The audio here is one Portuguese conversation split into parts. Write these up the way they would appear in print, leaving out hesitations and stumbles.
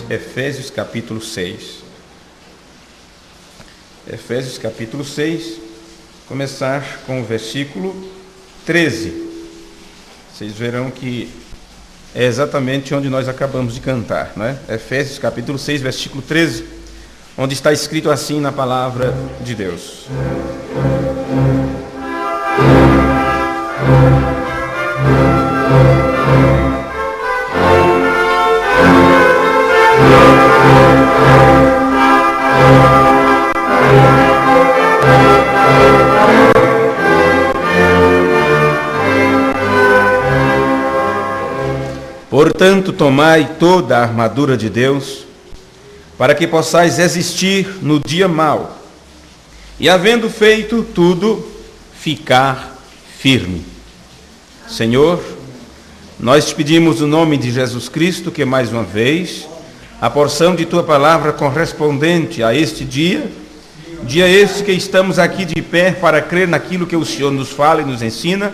Efésios capítulo 6. Efésios capítulo 6, começar com o versículo 13. Vocês verão que é exatamente onde nós acabamos de cantar, não é? Efésios capítulo 6, versículo 13, onde está escrito assim na palavra de Deus. Portanto, tomai toda a armadura de Deus, para que possais resistir no dia mau, e havendo feito tudo, ficar firme. Senhor, nós te pedimos no nome de Jesus Cristo que mais uma vez a porção de tua palavra correspondente a este dia este que estamos aqui de pé para crer naquilo que o Senhor nos fala e nos ensina,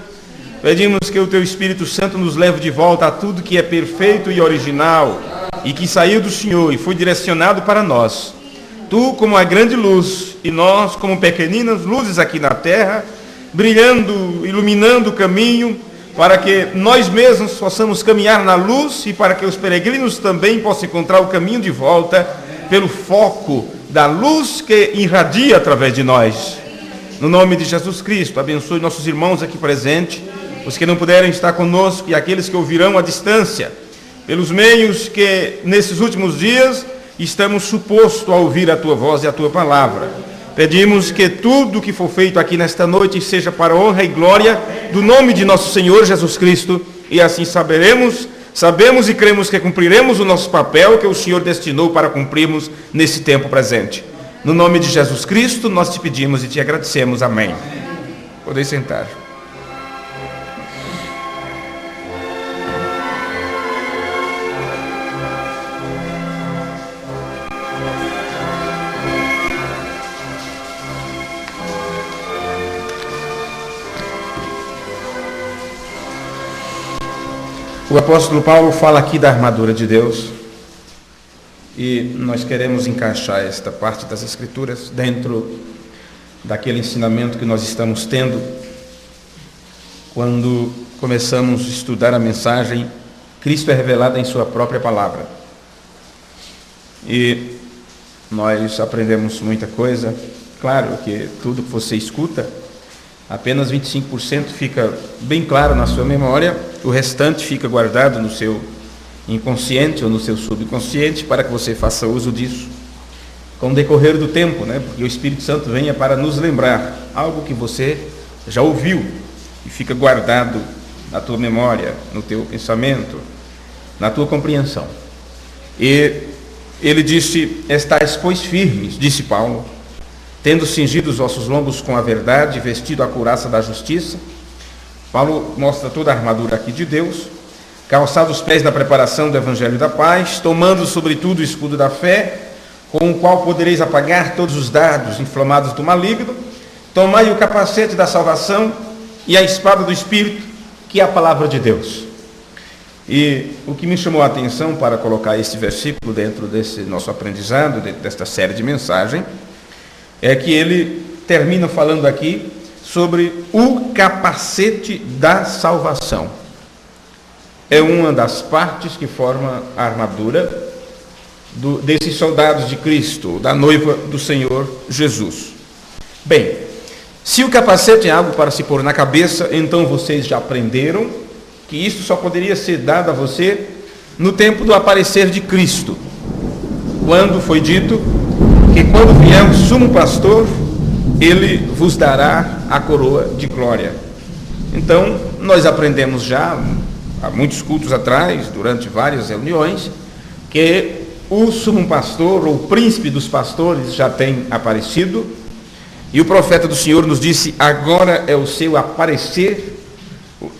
pedimos que o teu Espírito Santo nos leve de volta a tudo que é perfeito e original e que saiu do Senhor e foi direcionado para nós. Tu como a grande luz e nós como pequeninas luzes aqui na terra, brilhando, iluminando o caminho para que nós mesmos possamos caminhar na luz e para que os peregrinos também possam encontrar o caminho de volta pelo foco da luz que irradia através de nós. No nome de Jesus Cristo, abençoe nossos irmãos aqui presentes, os que não puderem estar conosco e aqueles que ouvirão à distância, pelos meios que nesses últimos dias estamos supostos a ouvir a tua voz e a tua palavra. Pedimos que tudo que for feito aqui nesta noite seja para a honra e glória do nome de nosso Senhor Jesus Cristo, e assim sabemos e cremos que cumpriremos o nosso papel que o Senhor destinou para cumprirmos nesse tempo presente. No nome de Jesus Cristo, nós te pedimos e te agradecemos. Amém. Podem sentar. O apóstolo Paulo fala aqui da armadura de Deus e nós queremos encaixar esta parte das Escrituras dentro daquele ensinamento que nós estamos tendo quando começamos a estudar a mensagem Cristo é revelado em sua própria palavra. E nós aprendemos muita coisa. Claro que tudo que você escuta, apenas 25% fica bem claro na sua memória, o restante fica guardado no seu inconsciente ou no seu subconsciente para que você faça uso disso com o decorrer do tempo, né? Porque o Espírito Santo venha para nos lembrar algo que você já ouviu e fica guardado na tua memória, no teu pensamento, na tua compreensão. E ele disse: estais, pois, firmes, disse Paulo, tendo cingido os vossos lombos com a verdade, vestido a couraça da justiça. Paulo mostra toda a armadura aqui de Deus, calçados os pés na preparação do Evangelho da paz, tomando sobretudo o escudo da fé, com o qual podereis apagar todos os dardos inflamados do maligno. Tomai o capacete da salvação e a espada do Espírito, que é a palavra de Deus. E o que me chamou a atenção para colocar esse versículo dentro desse nosso aprendizado, dentro desta série de mensagem, é que ele termina falando aqui sobre o capacete da salvação. É uma das partes que forma a armadura desses soldados de Cristo, da noiva do Senhor Jesus. Bem, se o capacete é algo para se pôr na cabeça, então vocês já aprenderam que isso só poderia ser dado a você no tempo do aparecer de Cristo, quando foi dito que quando vier o sumo pastor, ele vos dará a coroa de glória. Então, nós aprendemos já, há muitos cultos atrás, durante várias reuniões, que o sumo pastor, ou príncipe dos pastores, já tem aparecido, e o profeta do Senhor nos disse: agora é o seu aparecer.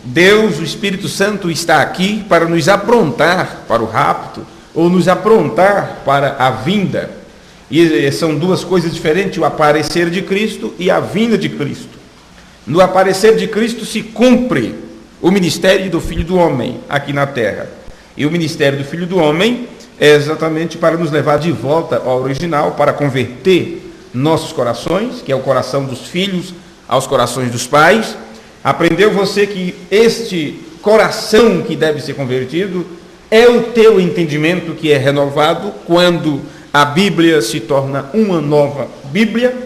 Deus, o Espírito Santo, está aqui para nos aprontar para o rapto, ou nos aprontar para a vinda. E são duas coisas diferentes, o aparecer de Cristo e a vinda de Cristo. No aparecer de Cristo se cumpre o ministério do Filho do Homem aqui na terra. E o ministério do Filho do Homem é exatamente para nos levar de volta ao original, para converter nossos corações, que é o coração dos filhos, aos corações dos pais. Aprendeu você que este coração que deve ser convertido é o teu entendimento que é renovado quando a Bíblia se torna uma nova Bíblia,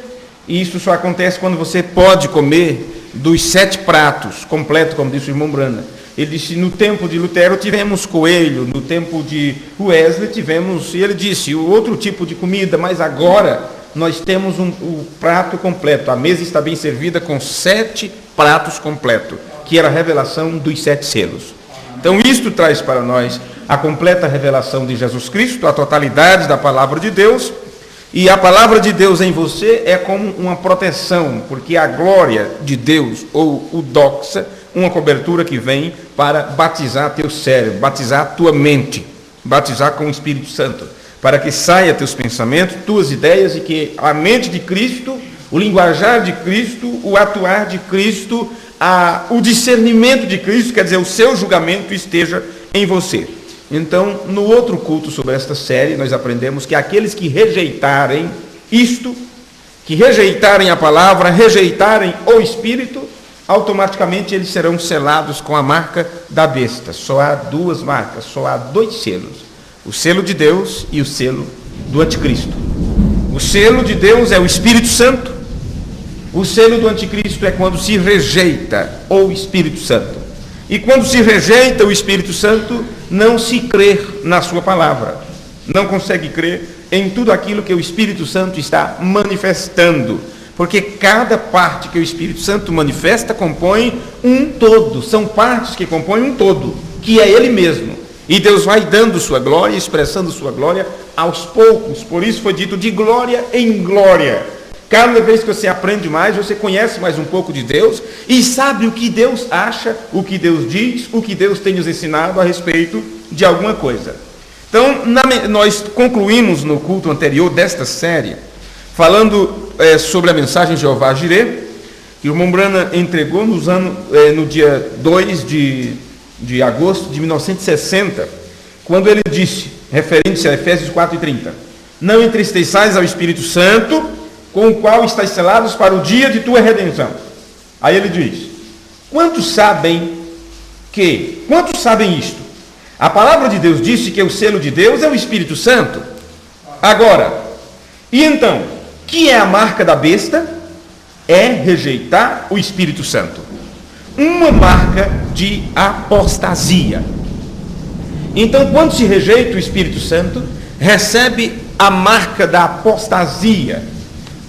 e isso só acontece quando você pode comer dos 7 pratos completos, como disse o irmão Brana. Ele disse, no tempo de Lutero tivemos coelho, no tempo de Wesley tivemos, e ele disse, o outro tipo de comida, mas agora nós temos o prato completo. A mesa está bem servida com 7 pratos completos, que era a revelação dos 7 selos. Então isto traz para nós a completa revelação de Jesus Cristo, a totalidade da palavra de Deus, e a palavra de Deus em você é como uma proteção, porque a glória de Deus, ou o doxa, uma cobertura que vem para batizar teu cérebro, batizar tua mente, batizar com o Espírito Santo, para que saia teus pensamentos, tuas ideias, e que a mente de Cristo, o linguajar de Cristo, o atuar de Cristo, o discernimento de Cristo, quer dizer, o seu julgamento esteja em você. Então, no outro culto sobre esta série, nós aprendemos que aqueles que rejeitarem isto, que rejeitarem a palavra, rejeitarem o Espírito, automaticamente eles serão selados com a marca da besta. Só há 2 marcas, só há 2 selos. O selo de Deus e o selo do anticristo. O selo de Deus é o Espírito Santo. O selo do anticristo é quando se rejeita o Espírito Santo. E quando se rejeita o Espírito Santo, não se crê na sua palavra. Não consegue crer em tudo aquilo que o Espírito Santo está manifestando. Porque cada parte que o Espírito Santo manifesta compõe um todo. São partes que compõem um todo, que é Ele mesmo. E Deus vai dando sua glória, expressando sua glória aos poucos. Por isso foi dito de glória em glória. Cada vez que você aprende mais, você conhece mais um pouco de Deus e sabe o que Deus acha, o que Deus diz, o que Deus tem nos ensinado a respeito de alguma coisa. Então, nós concluímos no culto anterior desta série, falando sobre a mensagem Jeová Jireh, que o irmão Brana entregou no dia 2 de agosto de 1960, quando ele disse, referente a Efésios 4:30, não entristeçais ao Espírito Santo, com o qual estáis selados para o dia de tua redenção. Aí ele diz, quantos sabem isto? A palavra de Deus disse que o selo de Deus é o Espírito Santo. Agora, e então, que é a marca da besta? É rejeitar o Espírito Santo. Uma marca de apostasia. Então, quando se rejeita o Espírito Santo, recebe a marca da apostasia.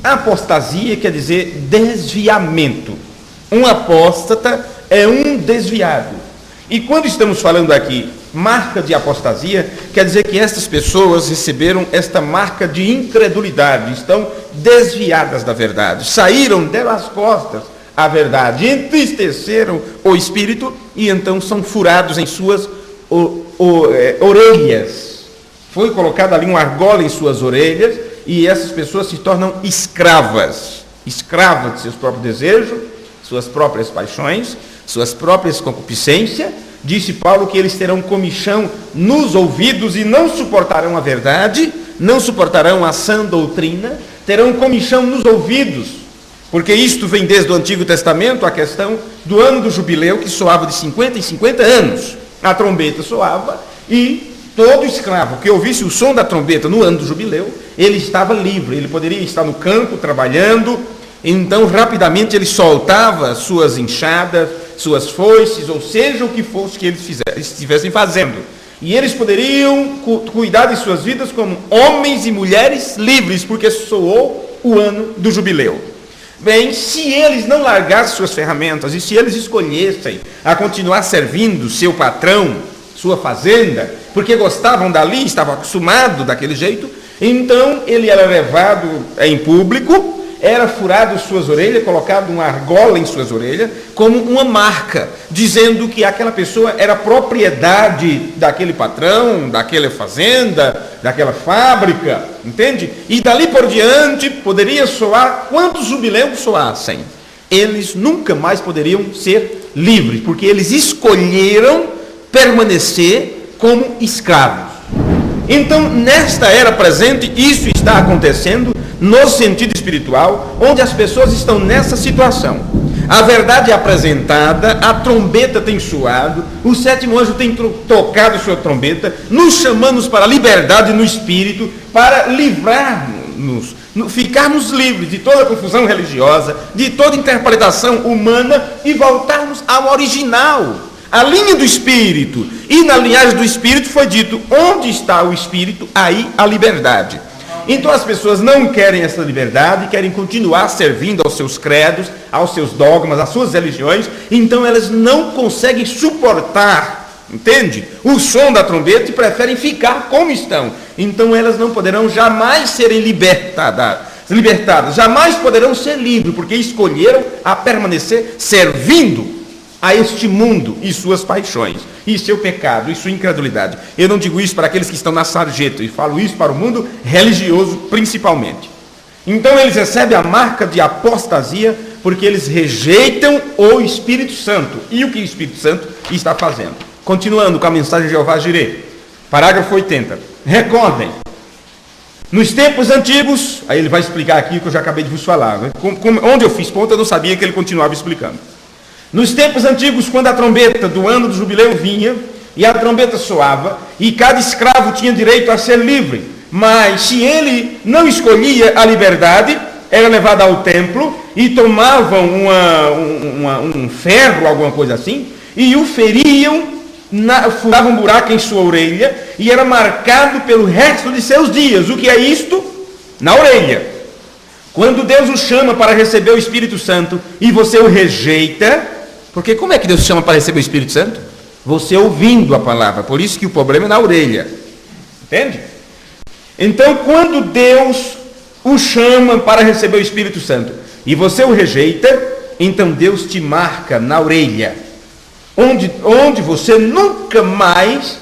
Apostasia quer dizer desviamento. Um apóstata é um desviado. E quando estamos falando aqui marca de apostasia, quer dizer que estas pessoas receberam esta marca de incredulidade, estão desviadas da verdade, saíram delas costas a verdade, entristeceram o Espírito e então são furados em suas orelhas. Foi colocada ali uma argola em suas orelhas, e essas pessoas se tornam escravas de seus próprios desejos, suas próprias paixões, suas próprias concupiscências. Disse Paulo que eles terão comichão nos ouvidos e não suportarão a verdade, não suportarão a sã doutrina, terão comichão nos ouvidos, porque isto vem desde o Antigo Testamento, a questão do ano do jubileu, que soava de 50 em 50 anos. A trombeta soava e todo escravo que ouvisse o som da trombeta no ano do jubileu, ele estava livre, ele poderia estar no campo trabalhando, então rapidamente ele soltava suas enxadas, suas foices, ou seja o que fosse que eles estivessem fazendo. E eles poderiam cuidar de suas vidas como homens e mulheres livres, porque soou o ano do jubileu. Bem, se eles não largassem suas ferramentas, e se eles escolhessem a continuar servindo seu patrão, sua fazenda, porque gostavam dali, estavam acostumados daquele jeito, então ele era levado em público, era furado suas orelhas, colocado uma argola em suas orelhas, como uma marca, dizendo que aquela pessoa era propriedade daquele patrão, daquela fazenda, daquela fábrica, entende? E dali por diante poderia soar quantos jubileus soassem. Eles nunca mais poderiam ser livres, porque eles escolheram permanecer como escravos. Então, nesta era presente, isso está acontecendo no sentido espiritual, onde as pessoas estão nessa situação. A verdade é apresentada, a trombeta tem soado, o sétimo anjo tem tocado sua trombeta, nos chamando para a liberdade no espírito, para livrarmos, ficarmos livres de toda confusão religiosa, de toda interpretação humana e voltarmos ao original, a linha do Espírito. E na linhagem do Espírito foi dito: onde está o Espírito, aí a liberdade. Então as pessoas não querem essa liberdade, querem continuar servindo aos seus credos, aos seus dogmas, às suas religiões. Então elas não conseguem suportar, entende, o som da trombeta e preferem ficar como estão. Então elas não poderão jamais serem libertadas, jamais poderão ser livres, porque escolheram a permanecer servindo a este mundo e suas paixões, e seu pecado, e sua incredulidade. Eu não digo isso para aqueles que estão na sarjeta, eu falo isso para o mundo religioso principalmente. Então eles recebem a marca de apostasia, porque eles rejeitam o Espírito Santo. E o que o Espírito Santo está fazendo? Continuando com a mensagem de Jeová Jireh, parágrafo 80. Recordem, nos tempos antigos, aí ele vai explicar aqui o que eu já acabei de vos falar, né? Onde eu fiz ponto, eu não sabia que ele continuava explicando. Nos tempos antigos, quando a trombeta do ano do jubileu vinha, e a trombeta soava, e cada escravo tinha direito a ser livre, mas se ele não escolhia a liberdade, era levado ao templo, e tomavam um ferro, alguma coisa assim, e o feriam, furavam um buraco em sua orelha, e era marcado pelo resto de seus dias. O que é isto? Na orelha. Quando Deus o chama para receber o Espírito Santo, e você o rejeita, porque como é que Deus chama para receber o Espírito Santo? Você ouvindo a palavra. Por isso que o problema é na orelha. Entende? Então, quando Deus o chama para receber o Espírito Santo e você o rejeita, então Deus te marca na orelha, onde você nunca mais,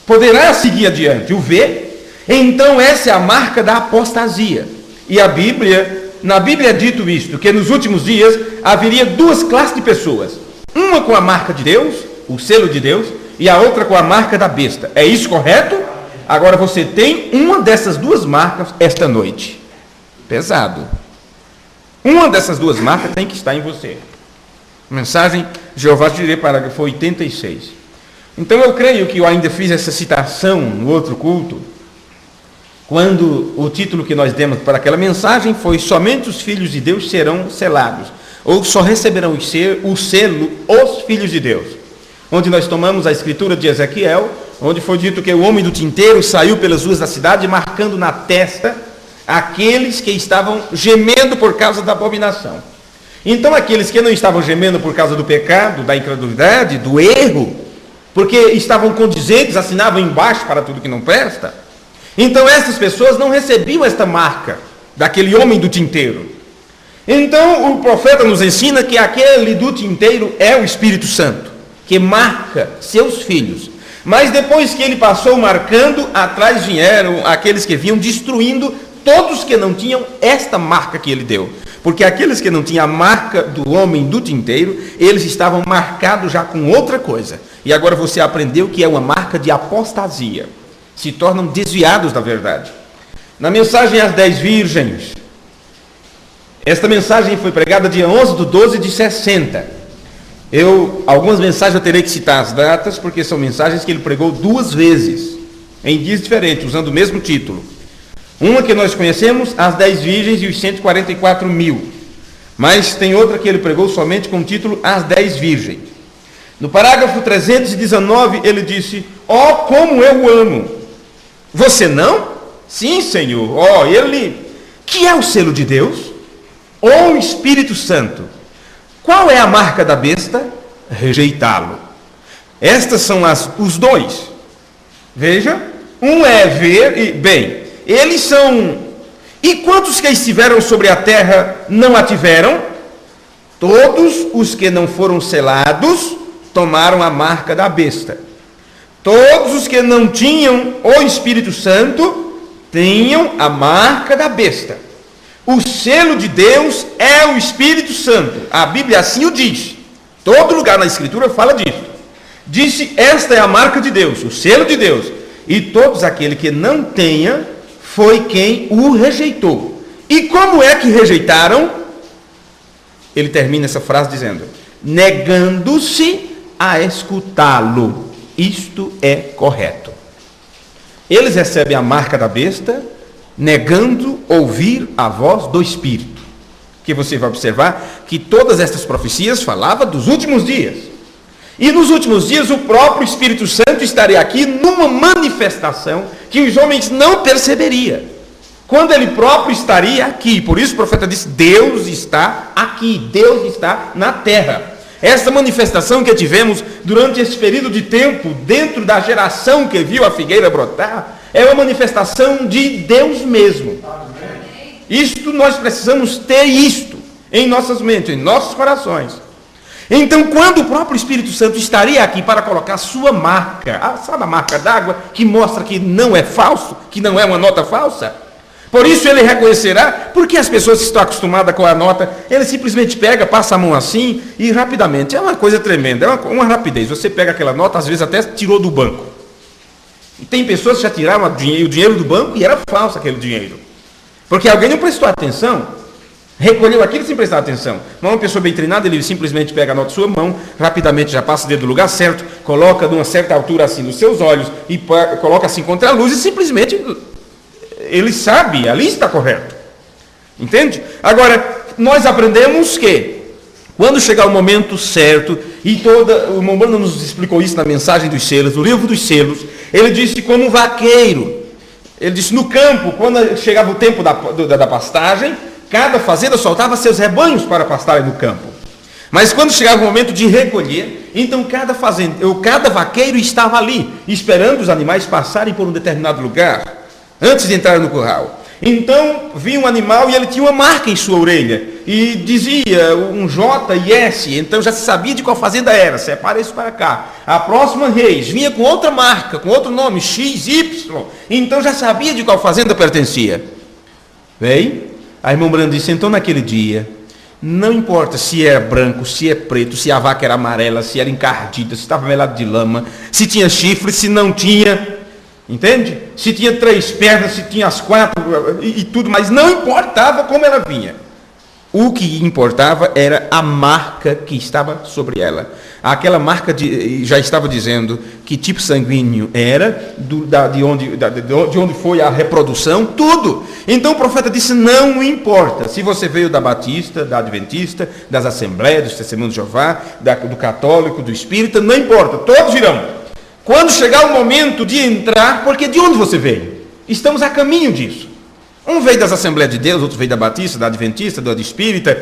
poderá seguir adiante. O ver. Então essa é a marca da apostasia. E na Bíblia é dito isto, que nos últimos dias haveria duas classes de pessoas. Uma com a marca de Deus, o selo de Deus, e a outra com a marca da besta. É isso correto? Agora você tem uma dessas duas marcas esta noite. Pesado. Uma dessas duas marcas tem que estar em você. Mensagem Jeová Jireh, parágrafo 86. Então eu creio que eu ainda fiz essa citação no outro culto, quando o título que nós demos para aquela mensagem foi: somente os filhos de Deus serão selados, ou só receberão o selo os filhos de Deus. Onde nós tomamos a escritura de Ezequiel, onde foi dito que o homem do tinteiro saiu pelas ruas da cidade, marcando na testa aqueles que estavam gemendo por causa da abominação. Então aqueles que não estavam gemendo por causa do pecado, da incredulidade, do erro, porque estavam condizentes, assinavam embaixo para tudo que não presta, então essas pessoas não recebiam esta marca daquele homem do tinteiro. Então o profeta nos ensina que aquele do tinteiro é o Espírito Santo, que marca seus filhos. Mas depois que ele passou marcando, atrás vieram aqueles que vinham destruindo todos que não tinham esta marca que ele deu. Porque aqueles que não tinham a marca do homem do tinteiro, eles estavam marcados já com outra coisa. E agora você aprendeu que é uma marca de apostasia. Se tornam desviados da verdade. Na mensagem às 10 virgens, esta mensagem foi pregada dia 11/12/60. Algumas mensagens eu terei que citar as datas, porque são mensagens que ele pregou duas vezes, em dias diferentes, usando o mesmo título. Uma que nós conhecemos, as 10 virgens e os 144 mil. Mas tem outra que ele pregou somente com o título As 10 virgens. No parágrafo 319, ele disse: ó, como eu o amo. Você não? Sim, Senhor. Ó, que é o selo de Deus? Ou o Espírito Santo? Qual é a marca da besta? Rejeitá-lo. Estas são os dois. Veja, um é ver e bem. Eles são. E quantos que estiveram sobre a terra não a tiveram? Todos os que não foram selados tomaram a marca da besta. Todos os que não tinham o Espírito Santo tinham a marca da besta. O selo de Deus é o Espírito Santo. A Bíblia assim o diz. Todo lugar na Escritura fala disso. Disse: esta é a marca de Deus, o selo de Deus. E todos aquele que não tenha foi quem o rejeitou. E como é que rejeitaram? Ele termina essa frase dizendo: negando-se a escutá-lo. Isto é correto. Eles recebem a marca da besta, negando ouvir a voz do Espírito. Que você vai observar que todas estas profecias falavam dos últimos dias. E nos últimos dias o próprio Espírito Santo estaria aqui numa manifestação que os homens não perceberiam. Quando ele próprio estaria aqui. Por isso o profeta disse: Deus está aqui, Deus está na terra. Essa manifestação que tivemos durante esse período de tempo, dentro da geração que viu a figueira brotar, é uma manifestação de Deus mesmo. Isto nós precisamos ter isto em nossas mentes, em nossos corações. Então, quando o próprio Espírito Santo estaria aqui para colocar sua marca, sabe a marca d'água, que mostra que não é falso, que não é uma nota falsa? Por isso ele reconhecerá, porque as pessoas que estão acostumadas com a nota, ele simplesmente pega, passa a mão assim e rapidamente. É uma coisa tremenda, é uma rapidez. Você pega aquela nota, às vezes até tirou do banco. E tem pessoas que já tiraram o dinheiro do banco e era falso aquele dinheiro. Porque alguém não prestou atenção, recolheu aquilo sem prestar atenção. Mas uma pessoa bem treinada, ele simplesmente pega a nota da sua mão, rapidamente já passa o dedo no lugar certo, coloca numa certa altura assim nos seus olhos e coloca assim contra a luz e simplesmente ele sabe, ali está correto. Entende? Agora, nós aprendemos que quando chegar o momento certo, e o Mombrana nos explicou isso na mensagem dos selos, no livro dos selos, ele disse como um vaqueiro. Ele disse: no campo, quando chegava o tempo da pastagem, cada fazenda soltava seus rebanhos para pastarem no campo. Mas quando chegava o momento de recolher, então cada vaqueiro estava ali, esperando os animais passarem por um determinado lugar, antes de entrar no curral. Então, vinha um animal e ele tinha uma marca em sua orelha, e dizia um J e S, então já se sabia de qual fazenda era, separa isso para cá. A próxima Reis vinha com outra marca, com outro nome, X, Y, então já sabia de qual fazenda pertencia. Bem, a irmã Branda disse: então naquele dia, não importa se era branco, se é preto, se a vaca era amarela, se era encardida, se estava melada de lama, se tinha chifre, se não tinha, entende? Se tinha 3 pernas, se tinha as 4 e tudo, mas não importava como ela vinha. O que importava era a marca que estava sobre ela. Aquela marca já estava dizendo que tipo sanguíneo era, de onde foi a reprodução, tudo. Então o profeta disse: não importa se você veio da Batista, da Adventista, das Assembleias, dos Testemunhos de Jeová, do Católico, do Espírita, não importa, todos irão. Quando chegar o momento de entrar, porque de onde você veio? Estamos a caminho disso. Um veio das Assembleias de Deus, outro veio da Batista, da Adventista, da Espírita,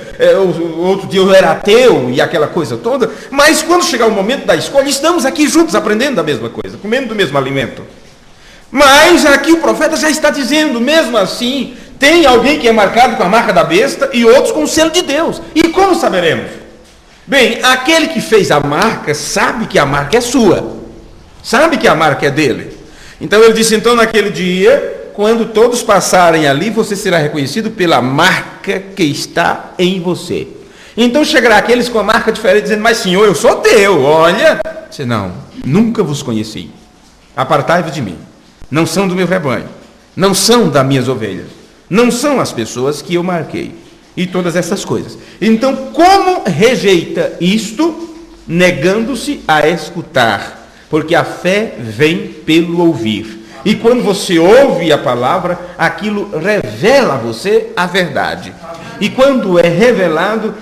outro dia eu era ateu e aquela coisa toda. Mas quando chegar o momento da escolha, estamos aqui juntos aprendendo da mesma coisa, comendo do mesmo alimento. Mas aqui o profeta já está dizendo, mesmo assim, tem alguém que é marcado com a marca da besta e outros com o selo de Deus. E como saberemos? Bem, aquele que fez a marca sabe que a marca é sua. Sabe que a marca é dele. Então ele disse: então naquele dia, quando todos passarem ali, você será reconhecido pela marca que está em você. Então chegará aqueles com a marca diferente, dizendo: mas Senhor, eu sou teu, olha. Disse: não, nunca vos conheci. Apartai-vos de mim. Não são do meu rebanho, não são das minhas ovelhas, não são as pessoas que eu marquei. E todas essas coisas. Então, como rejeita isto? Negando-se a escutar. Porque a fé vem pelo ouvir. E quando você ouve a palavra, aquilo revela a você a verdade. E quando é revelado,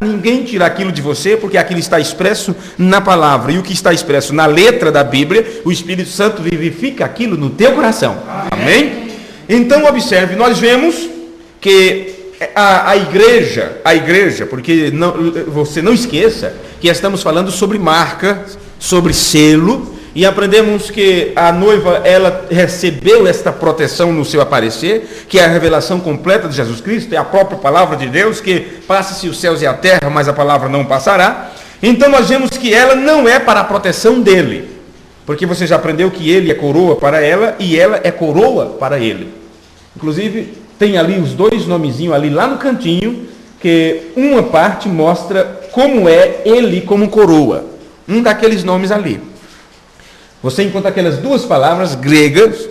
ninguém tira aquilo de você, porque aquilo está expresso na palavra. E o que está expresso na letra da Bíblia, o Espírito Santo vivifica aquilo no teu coração. Amém? Então observe, nós vemos que a igreja, porque você não esqueça que estamos falando sobre marca, sobre selo, e aprendemos que a noiva, ela recebeu esta proteção no seu aparecer, que é a revelação completa de Jesus Cristo, é a própria palavra de Deus, que passa-se os céus e a terra, mas a palavra não passará. Então nós vemos que ela não é para a proteção dele, porque você já aprendeu que ele é coroa para ela, e ela é coroa para ele. Inclusive, tem ali os 2 nomezinhos ali lá no cantinho, que uma parte mostra como é ele como coroa. um daqueles nomes ali. Você encontra aquelas duas palavras gregas,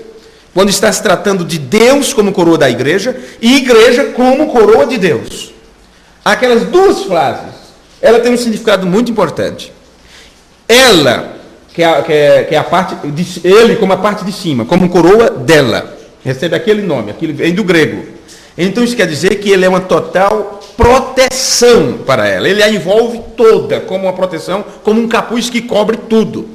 quando está se tratando de Deus como coroa da igreja, e igreja como coroa de Deus. Aquelas duas frases, ela tem um significado muito importante. Ela, que é a parte, ele como a parte de cima, como coroa dela, recebe aquele nome, aquele vem do grego. Então isso quer dizer que ele é uma total proteção para ela. Ele a envolve toda como uma proteção, como um capuz que cobre tudo.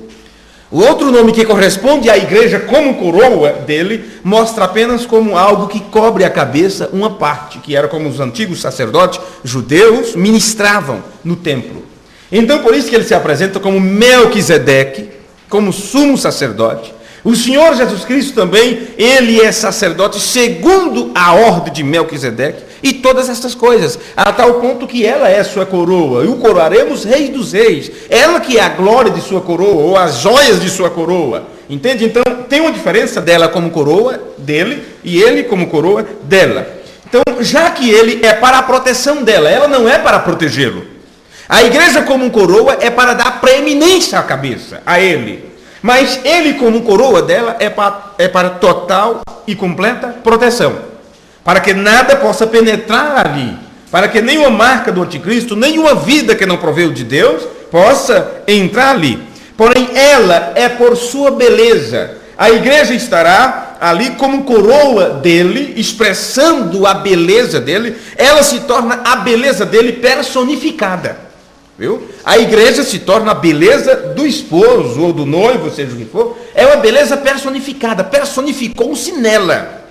O outro nome que corresponde à igreja como coroa dele, mostra apenas como algo que cobre a cabeça, uma parte, que era como os antigos sacerdotes judeus ministravam no templo. Então por isso que ele se apresenta como Melquisedeque, como sumo sacerdote. O Senhor Jesus Cristo também, ele é sacerdote segundo a ordem de Melquisedeque, e todas essas coisas, a tal ponto que ela é sua coroa, e o coroaremos rei dos reis, ela que é a glória de sua coroa, ou as joias de sua coroa, entende? Então tem uma diferença dela como coroa dele, e ele como coroa dela. Então, já que ele é para a proteção dela, ela não é para protegê-lo. A igreja como coroa é para dar preeminência à cabeça, a ele. Mas ele como coroa dela é para total e completa proteção. Para que nada possa penetrar ali. Para que nenhuma marca do anticristo, nenhuma vida que não proveio de Deus, possa entrar ali. Porém, ela é por sua beleza. A igreja estará ali como coroa dele, expressando a beleza dele. Ela se torna a beleza dele personificada. Viu? A igreja se torna a beleza do esposo ou do noivo, seja o que for, é uma beleza personificada, personificou-se nela.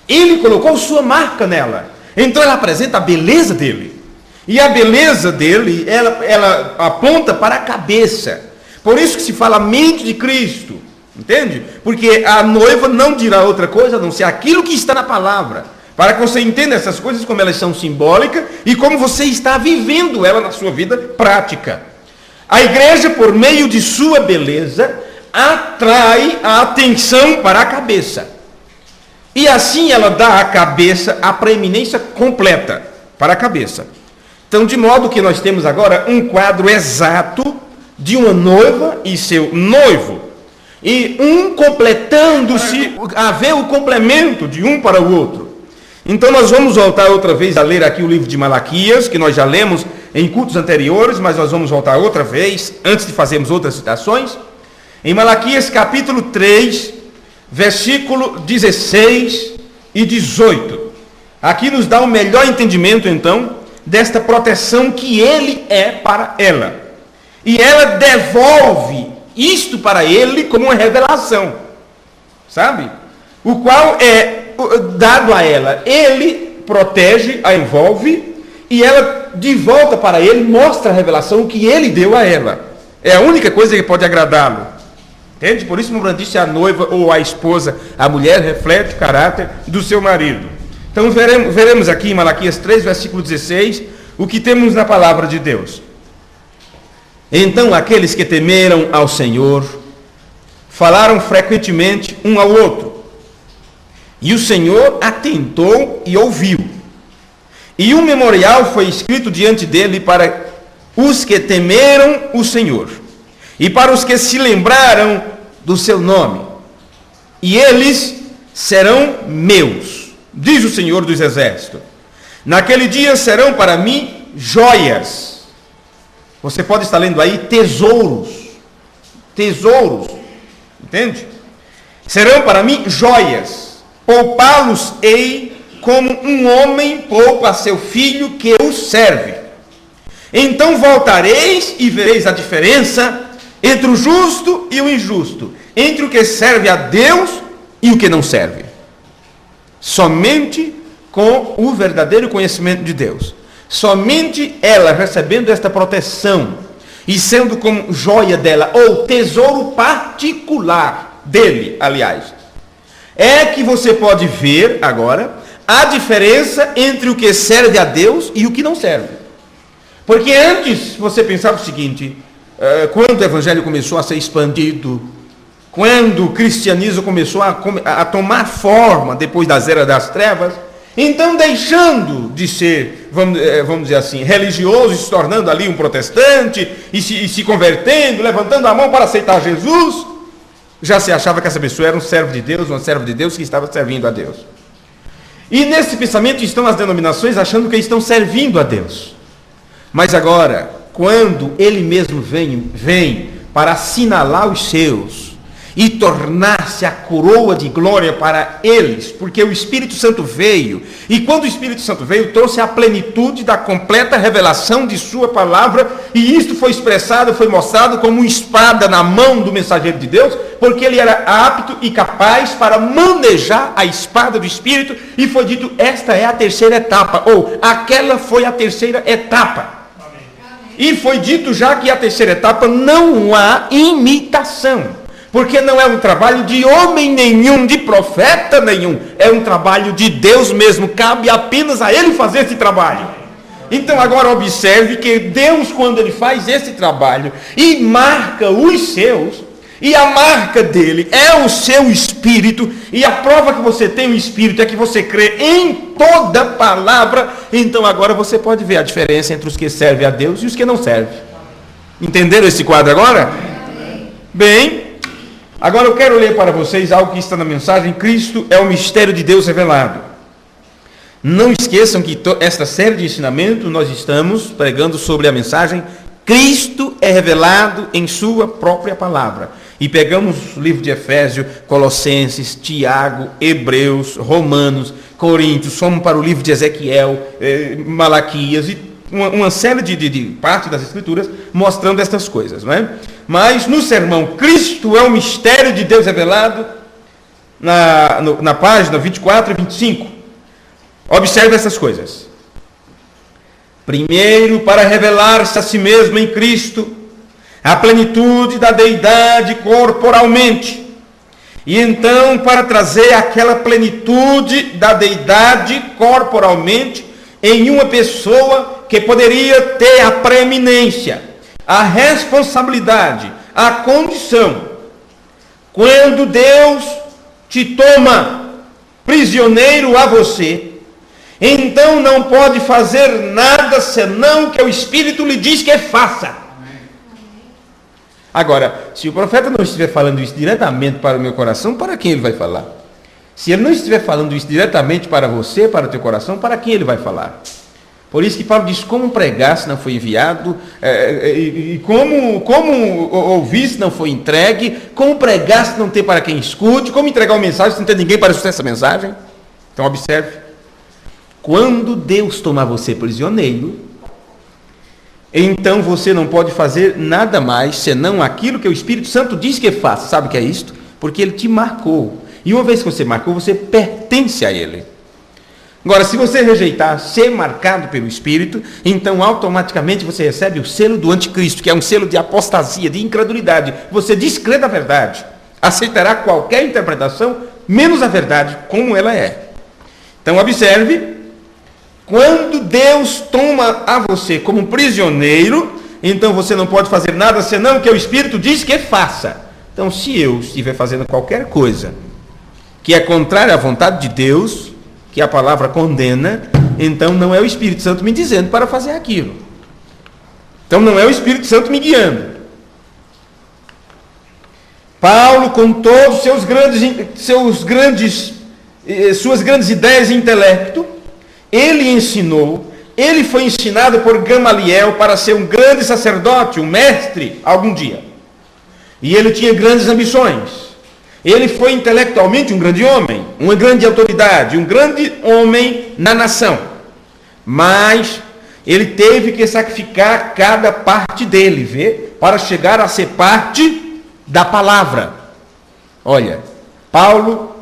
Ele colocou sua marca nela. Então ela apresenta a beleza dele. E a beleza dele, ela aponta para a cabeça. Por isso que se fala a mente de Cristo. Entende? Porque a noiva não dirá outra coisa a não ser aquilo que está na palavra. Para que você entenda essas coisas como elas são simbólicas e como você está vivendo ela na sua vida prática. A igreja, por meio de sua beleza, atrai a atenção para a cabeça. E assim ela dá à cabeça a preeminência completa para a cabeça. Então, de modo que nós temos agora um quadro exato de uma noiva e seu noivo. E um completando-se, haver o complemento de um para o outro. Então nós vamos voltar outra vez a ler aqui o livro de Malaquias, que nós já lemos em cultos anteriores, mas nós vamos voltar outra vez, antes de fazermos outras citações. Em Malaquias capítulo 3, versículo 16 e 18. Aqui nos dá um melhor entendimento, então, desta proteção que ele é para ela. E ela devolve isto para ele como uma revelação, sabe? O qual é dado a ela. Ele protege, a envolve, e ela de volta para ele mostra a revelação que ele deu a ela. É a única coisa que pode agradá-lo. Entende? Por isso, como disse, a noiva ou a esposa, a mulher reflete o caráter do seu marido. Então veremos aqui em Malaquias 3, versículo 16, o que temos na palavra de Deus. Então aqueles que temeram ao Senhor falaram frequentemente um ao outro. E o Senhor atentou e ouviu. E um memorial foi escrito diante dele para os que temeram o Senhor, e para os que se lembraram do seu nome. E eles serão meus, diz o Senhor dos Exércitos. Naquele dia serão para mim joias. Você pode estar lendo aí tesouros. Tesouros. Entende? Serão para mim joias. Poupá-los-ei como um homem poupa seu filho que o serve. Então voltareis e vereis a diferença entre o justo e o injusto, entre o que serve a Deus e o que não serve. Somente com o verdadeiro conhecimento de Deus. Somente ela recebendo esta proteção e sendo como joia dela, ou tesouro particular dele, aliás, é que você pode ver agora a diferença entre o que serve a Deus e o que não serve. Porque antes você pensava o seguinte, quando o evangelho começou a ser expandido, quando o cristianismo começou a tomar forma depois das eras das trevas, Então, deixando de ser, vamos dizer assim, religioso, se tornando ali um protestante, e se convertendo, levantando a mão para aceitar Jesus, já se achava que essa pessoa era um servo de Deus, uma serva de Deus que estava servindo a Deus. E nesse pensamento estão as denominações achando que estão servindo a Deus. Mas agora, quando Ele mesmo vem para assinalar os seus e tornar-se a coroa de glória para eles, porque o Espírito Santo veio, e quando o Espírito Santo veio, trouxe a plenitude da completa revelação de sua palavra, e isto foi expressado, foi mostrado como uma espada na mão do mensageiro de Deus, porque ele era apto e capaz para manejar a espada do Espírito, e foi dito, esta é a terceira etapa, ou aquela foi a terceira etapa. Amém. E foi dito já que a terceira etapa não há imitação. Porque não é um trabalho de homem nenhum, de profeta nenhum. É um trabalho de Deus mesmo. Cabe apenas a Ele fazer esse trabalho. Então agora observe que Deus, quando Ele faz esse trabalho e marca os seus, e a marca dele é o seu Espírito, e a prova que você tem o Espírito é que você crê em toda palavra, então agora você pode ver a diferença entre os que servem a Deus e os que não servem. Entenderam esse quadro agora? Bem, agora eu quero ler para vocês algo que está na mensagem: Cristo é o mistério de Deus revelado. Não esqueçam que esta série de ensinamento nós estamos pregando sobre a mensagem Cristo é revelado em sua própria palavra. E pegamos o livro de Efésios, Colossenses, Tiago, Hebreus, Romanos, Coríntios, fomos para o livro de Ezequiel, Malaquias, e uma série de partes das Escrituras mostrando estas coisas, não é? Mas no sermão Cristo é o mistério de Deus revelado, na página 24 e 25, observe essas coisas. Primeiro, para revelar-se a si mesmo em Cristo, a plenitude da deidade corporalmente, e então para trazer aquela plenitude da deidade corporalmente em uma pessoa que poderia ter a preeminência, a responsabilidade, a condição. Quando Deus te toma prisioneiro a você, então não pode fazer nada senão o que o Espírito lhe diz que faça. Agora, se o profeta não estiver falando isso diretamente para o meu coração, para quem ele vai falar? Se ele não estiver falando isso diretamente para você, para o teu coração, para quem ele vai falar? Por isso que Paulo diz, como pregar se não foi enviado, e como ouvir se não foi entregue, como pregar se não tem para quem escute, como entregar uma mensagem se não tem ninguém para escutar essa mensagem. Então observe, quando Deus tomar você prisioneiro, então você não pode fazer nada mais senão aquilo que o Espírito Santo diz que faça. Sabe o que é isto? Porque ele te marcou. E uma vez que você marcou, você pertence a ele. Agora, se você rejeitar ser marcado pelo Espírito, então automaticamente você recebe o selo do anticristo, que é um selo de apostasia, de incredulidade. Você descrê da verdade, aceitará qualquer interpretação, menos a verdade, como ela é. Então observe, quando Deus toma a você como prisioneiro, então você não pode fazer nada senão o que o Espírito diz que faça. Então, se eu estiver fazendo qualquer coisa que é contrária à vontade de Deus, que a palavra condena, então não é o Espírito Santo me dizendo para fazer aquilo. Então não é o Espírito Santo me guiando. Paulo, com todos suas grandes ideias e intelecto, ele ensinou, ele foi ensinado por Gamaliel para ser um grande sacerdote, um mestre, algum dia. E ele tinha grandes ambições. Ele foi intelectualmente um grande homem, uma grande autoridade, um grande homem na nação. Mas ele teve que sacrificar cada parte dele, vê? Para chegar a ser parte da palavra. Olha, Paulo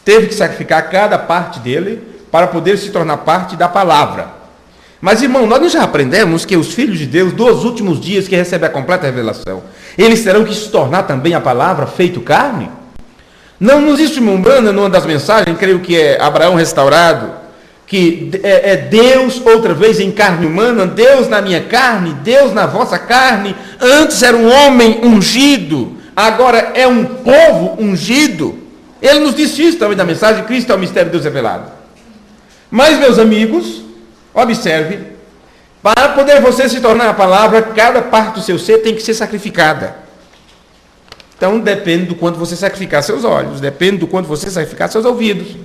teve que sacrificar cada parte dele para poder se tornar parte da palavra. Mas, irmão, nós já aprendemos que os filhos de Deus, dos últimos dias que recebem a completa revelação, eles terão que se tornar também a palavra feito carne? Não nos existe Umbanda, numa das mensagens, creio que é Abraão restaurado, que é Deus outra vez em carne humana, Deus na minha carne, Deus na vossa carne. Antes era um homem ungido, agora é um povo ungido. Ele nos disse isso também na mensagem, Cristo é o mistério de Deus revelado. Mas, meus amigos, observe, para poder você se tornar a palavra, cada parte do seu ser tem que ser sacrificada. Então, depende do quanto você sacrificar seus olhos, depende do quanto você sacrificar seus ouvidos,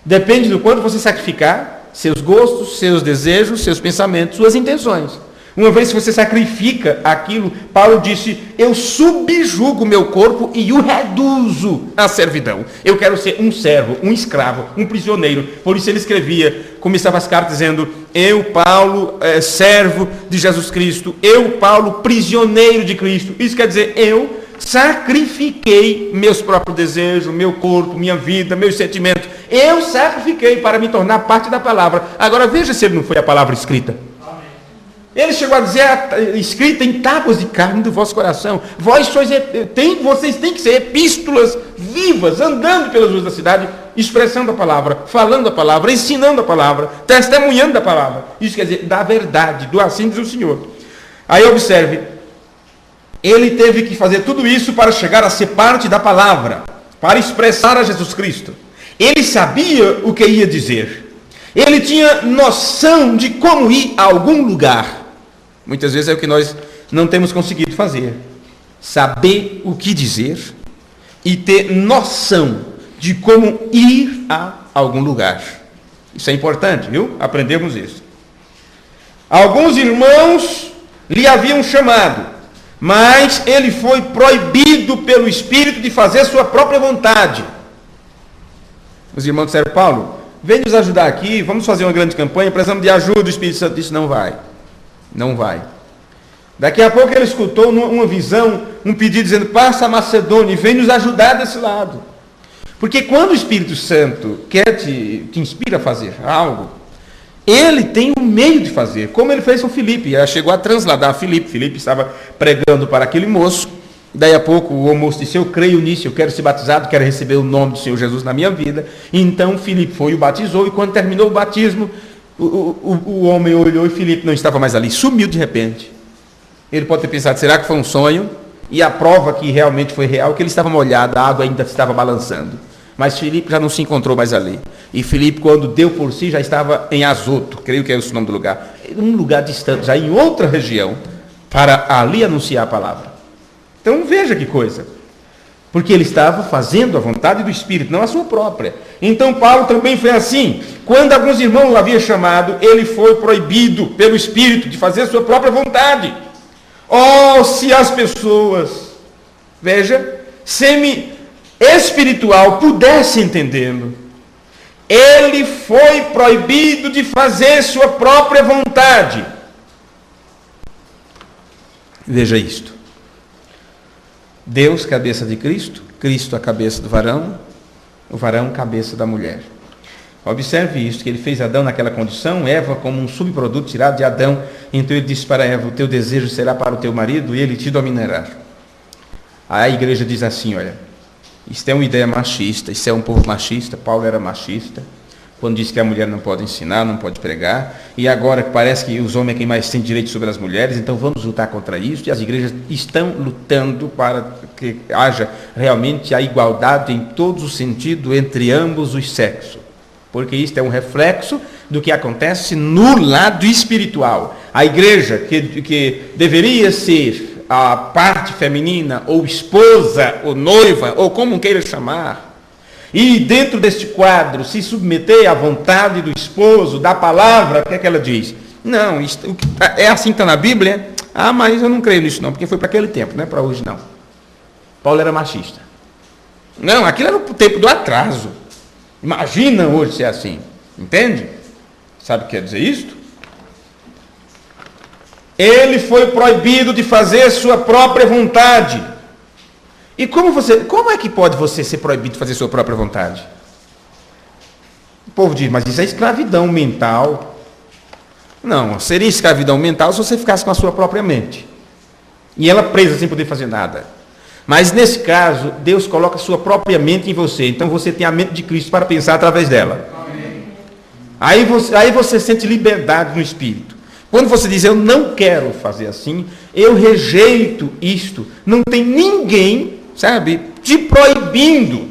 depende do quanto você sacrificar seus gostos, seus desejos, seus pensamentos, suas intenções. Uma vez que você sacrifica aquilo, Paulo disse, eu subjugo o meu corpo e o reduzo à servidão. Eu quero ser um servo, um escravo, um prisioneiro. Por isso ele escrevia, começava as cartas dizendo, eu, Paulo, servo de Jesus Cristo. Eu, Paulo, prisioneiro de Cristo. Isso quer dizer, eu sacrifiquei meus próprios desejos, meu corpo, minha vida, meus sentimentos. Eu sacrifiquei para me tornar parte da palavra. Agora veja se ele não foi a palavra escrita. Ele chegou a dizer, escrita em tábuas de carne do vosso coração. Vocês têm que ser epístolas vivas, andando pelas ruas da cidade, expressando a palavra, falando a palavra, ensinando a palavra, testemunhando a palavra. Isso quer dizer, da verdade, do assim diz o Senhor. Aí observe, ele teve que fazer tudo isso para chegar a ser parte da palavra, para expressar a Jesus Cristo. Ele sabia o que ia dizer. Ele tinha noção de como ir a algum lugar. Muitas vezes é o que nós não temos conseguido fazer. Saber o que dizer e ter noção de como ir a algum lugar. Isso é importante, viu? Aprendemos isso. Alguns irmãos lhe haviam chamado, mas ele foi proibido pelo Espírito de fazer sua própria vontade. Os irmãos disseram, Paulo, vem nos ajudar aqui, vamos fazer uma grande campanha, precisamos de ajuda do Espírito Santo. Disse, não vai. Não vai. Daqui a pouco ele escutou uma visão, um pedido dizendo, passa a Macedônia e vem nos ajudar desse lado. Porque quando o Espírito Santo quer te inspira a fazer algo, ele tem um meio de fazer, como ele fez com Filipe. Chegou a transladar Filipe. Filipe estava pregando para aquele moço. Daí a pouco o moço disse, eu creio nisso, eu quero ser batizado, quero receber o nome do Senhor Jesus na minha vida. Então Filipe foi e o batizou, e quando terminou o batismo, o homem olhou e Filipe não estava mais ali, sumiu de repente. Ele pode ter pensado, será que foi um sonho? E a prova que realmente foi real, que ele estava molhado, a água ainda estava balançando. Mas Filipe já não se encontrou mais ali. E Filipe, quando deu por si, já estava em Azoto, creio que é esse o nome do lugar. Um lugar distante, já em outra região, para ali anunciar a palavra. Então veja que coisa. Porque ele estava fazendo a vontade do Espírito, não a sua própria. Então Paulo também foi assim. Quando alguns irmãos o haviam chamado, ele foi proibido pelo Espírito de fazer a sua própria vontade. Oh, se as pessoas, veja, semi-espiritual pudesse entendê-lo. Ele foi proibido de fazer sua própria vontade. Veja isto. Deus, cabeça de Cristo, Cristo, a cabeça do varão, o varão, cabeça da mulher. Observe isso, que ele fez Adão naquela condição, Eva como um subproduto tirado de Adão. Então ele disse para Eva, o teu desejo será para o teu marido e ele te dominará. A igreja diz assim, olha, isso é uma ideia machista, isso é um povo machista. Paulo era machista, quando disse que a mulher não pode ensinar, não pode pregar, e agora parece que os homens é quem mais tem direito sobre as mulheres, então vamos lutar contra isso, e as igrejas estão lutando para que haja realmente a igualdade em todos os sentidos entre ambos os sexos, porque isto é um reflexo do que acontece no lado espiritual. A igreja, que deveria ser a parte feminina, ou esposa, ou noiva, ou como queira chamar, e dentro deste quadro se submeter à vontade do esposo, da palavra, o que é que ela diz? Não, isto, é assim que está na Bíblia? Ah, mas eu não creio nisso não, porque foi para aquele tempo, não é para hoje não. Paulo era machista. Não, aquilo era o tempo do atraso. Imagina hoje ser assim, entende? Sabe o que quer dizer isto? Ele foi proibido de fazer sua própria vontade. E como é que pode você ser proibido de fazer sua própria vontade? O povo diz, mas isso é escravidão mental. Não, seria escravidão mental se você ficasse com a sua própria mente. E ela presa sem poder fazer nada. Mas nesse caso, Deus coloca a sua própria mente em você. Então você tem a mente de Cristo para pensar através dela. Aí você sente liberdade no Espírito. Quando você diz, eu não quero fazer assim, eu rejeito isto, não tem ninguém, sabe, te proibindo.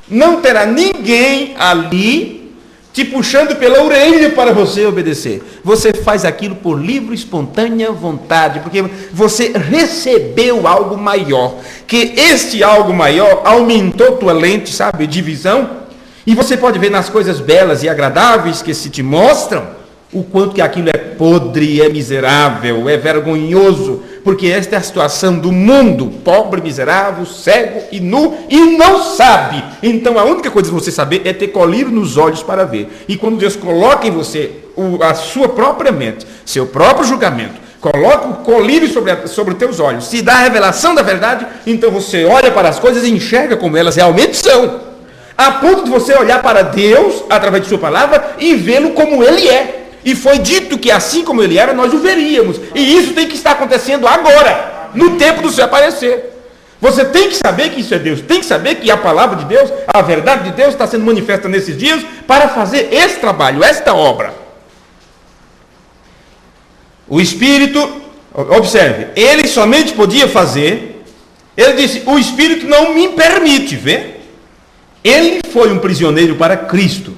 Não terá ninguém ali te puxando pela orelha para você obedecer. Você faz aquilo por livre, espontânea vontade, porque você recebeu algo maior, que este algo maior aumentou tua lente, sabe, de visão, e você pode ver nas coisas belas e agradáveis que se te mostram, o quanto que aquilo é podre, é miserável, é vergonhoso, porque esta é a situação do mundo, pobre, miserável, cego e nu, e não sabe. Então a única coisa de você saber é ter colírio nos olhos para ver. E quando Deus coloca em você a sua própria mente, seu próprio julgamento, coloca o colírio sobre os teus olhos, se dá a revelação da verdade, então você olha para as coisas e enxerga como elas realmente são, a ponto de você olhar para Deus, através de sua palavra, e vê-lo como Ele é. E foi dito que assim como Ele era, nós o veríamos. E isso tem que estar acontecendo agora, no tempo do seu aparecer. Você tem que saber que isso é Deus, tem que saber que a palavra de Deus, a verdade de Deus está sendo manifesta nesses dias para fazer esse trabalho, esta obra. O Espírito, observe, Ele somente podia fazer, Ele disse, o Espírito não me permite, vê? Ele foi um prisioneiro para Cristo.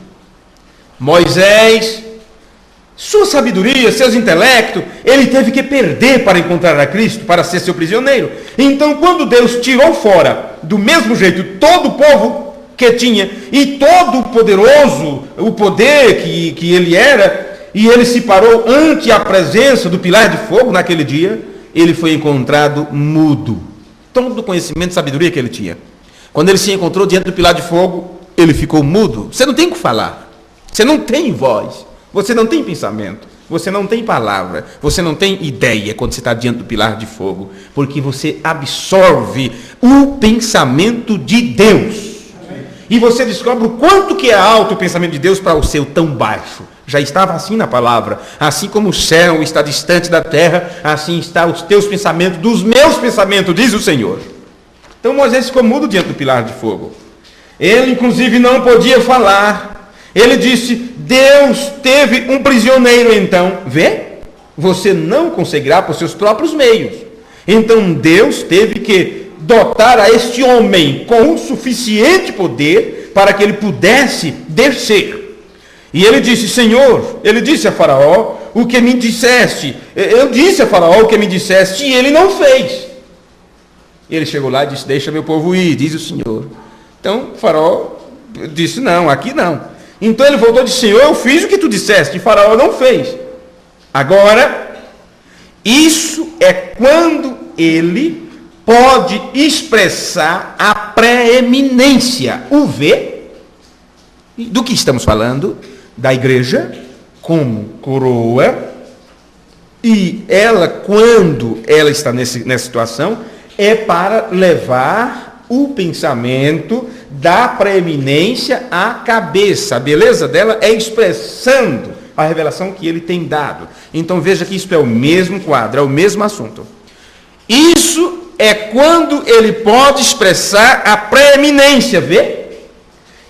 Moisés, sua sabedoria, seus intelectos, ele teve que perder para encontrar a Cristo, para ser seu prisioneiro. Então, quando Deus tirou fora, do mesmo jeito, todo o povo que tinha, e todo o poderoso, o poder que ele era, e ele se parou ante a presença do pilar de fogo naquele dia, ele foi encontrado mudo. Todo o conhecimento e sabedoria que ele tinha. Quando ele se encontrou diante do pilar de fogo, ele ficou mudo. Você não tem o que falar. Você não tem voz. Você não tem pensamento, você não tem palavra, você não tem ideia quando você está diante do pilar de fogo, porque você absorve o pensamento de Deus. E você descobre o quanto que é alto o pensamento de Deus para o seu tão baixo. Já estava assim na palavra, assim como o céu está distante da terra, assim está os teus pensamentos dos meus pensamentos, diz o Senhor. Então Moisés ficou mudo diante do pilar de fogo. Ele inclusive não podia falar. Ele disse, Deus teve um prisioneiro então, vê? Você não conseguirá por seus próprios meios. Então Deus teve que dotar a este homem com o suficiente poder para que ele pudesse descer. E ele disse, Senhor, ele disse a Faraó, o que me disseste. Eu disse a Faraó o que me disseste e ele não fez. Ele chegou lá e disse, deixa meu povo ir, diz o Senhor. Então Faraó disse, não, aqui não. Então ele voltou e disse, Senhor, eu fiz o que tu disseste, e Faraó não fez. Agora, isso é quando ele pode expressar a preeminência, o ver. Do que estamos falando? Da igreja como coroa, e ela, quando ela está nessa situação, é para levar o pensamento da preeminência à cabeça. A beleza dela é expressando a revelação que ele tem dado. Então veja que isso é o mesmo quadro, é o mesmo assunto. Isso é quando ele pode expressar a preeminência, vê?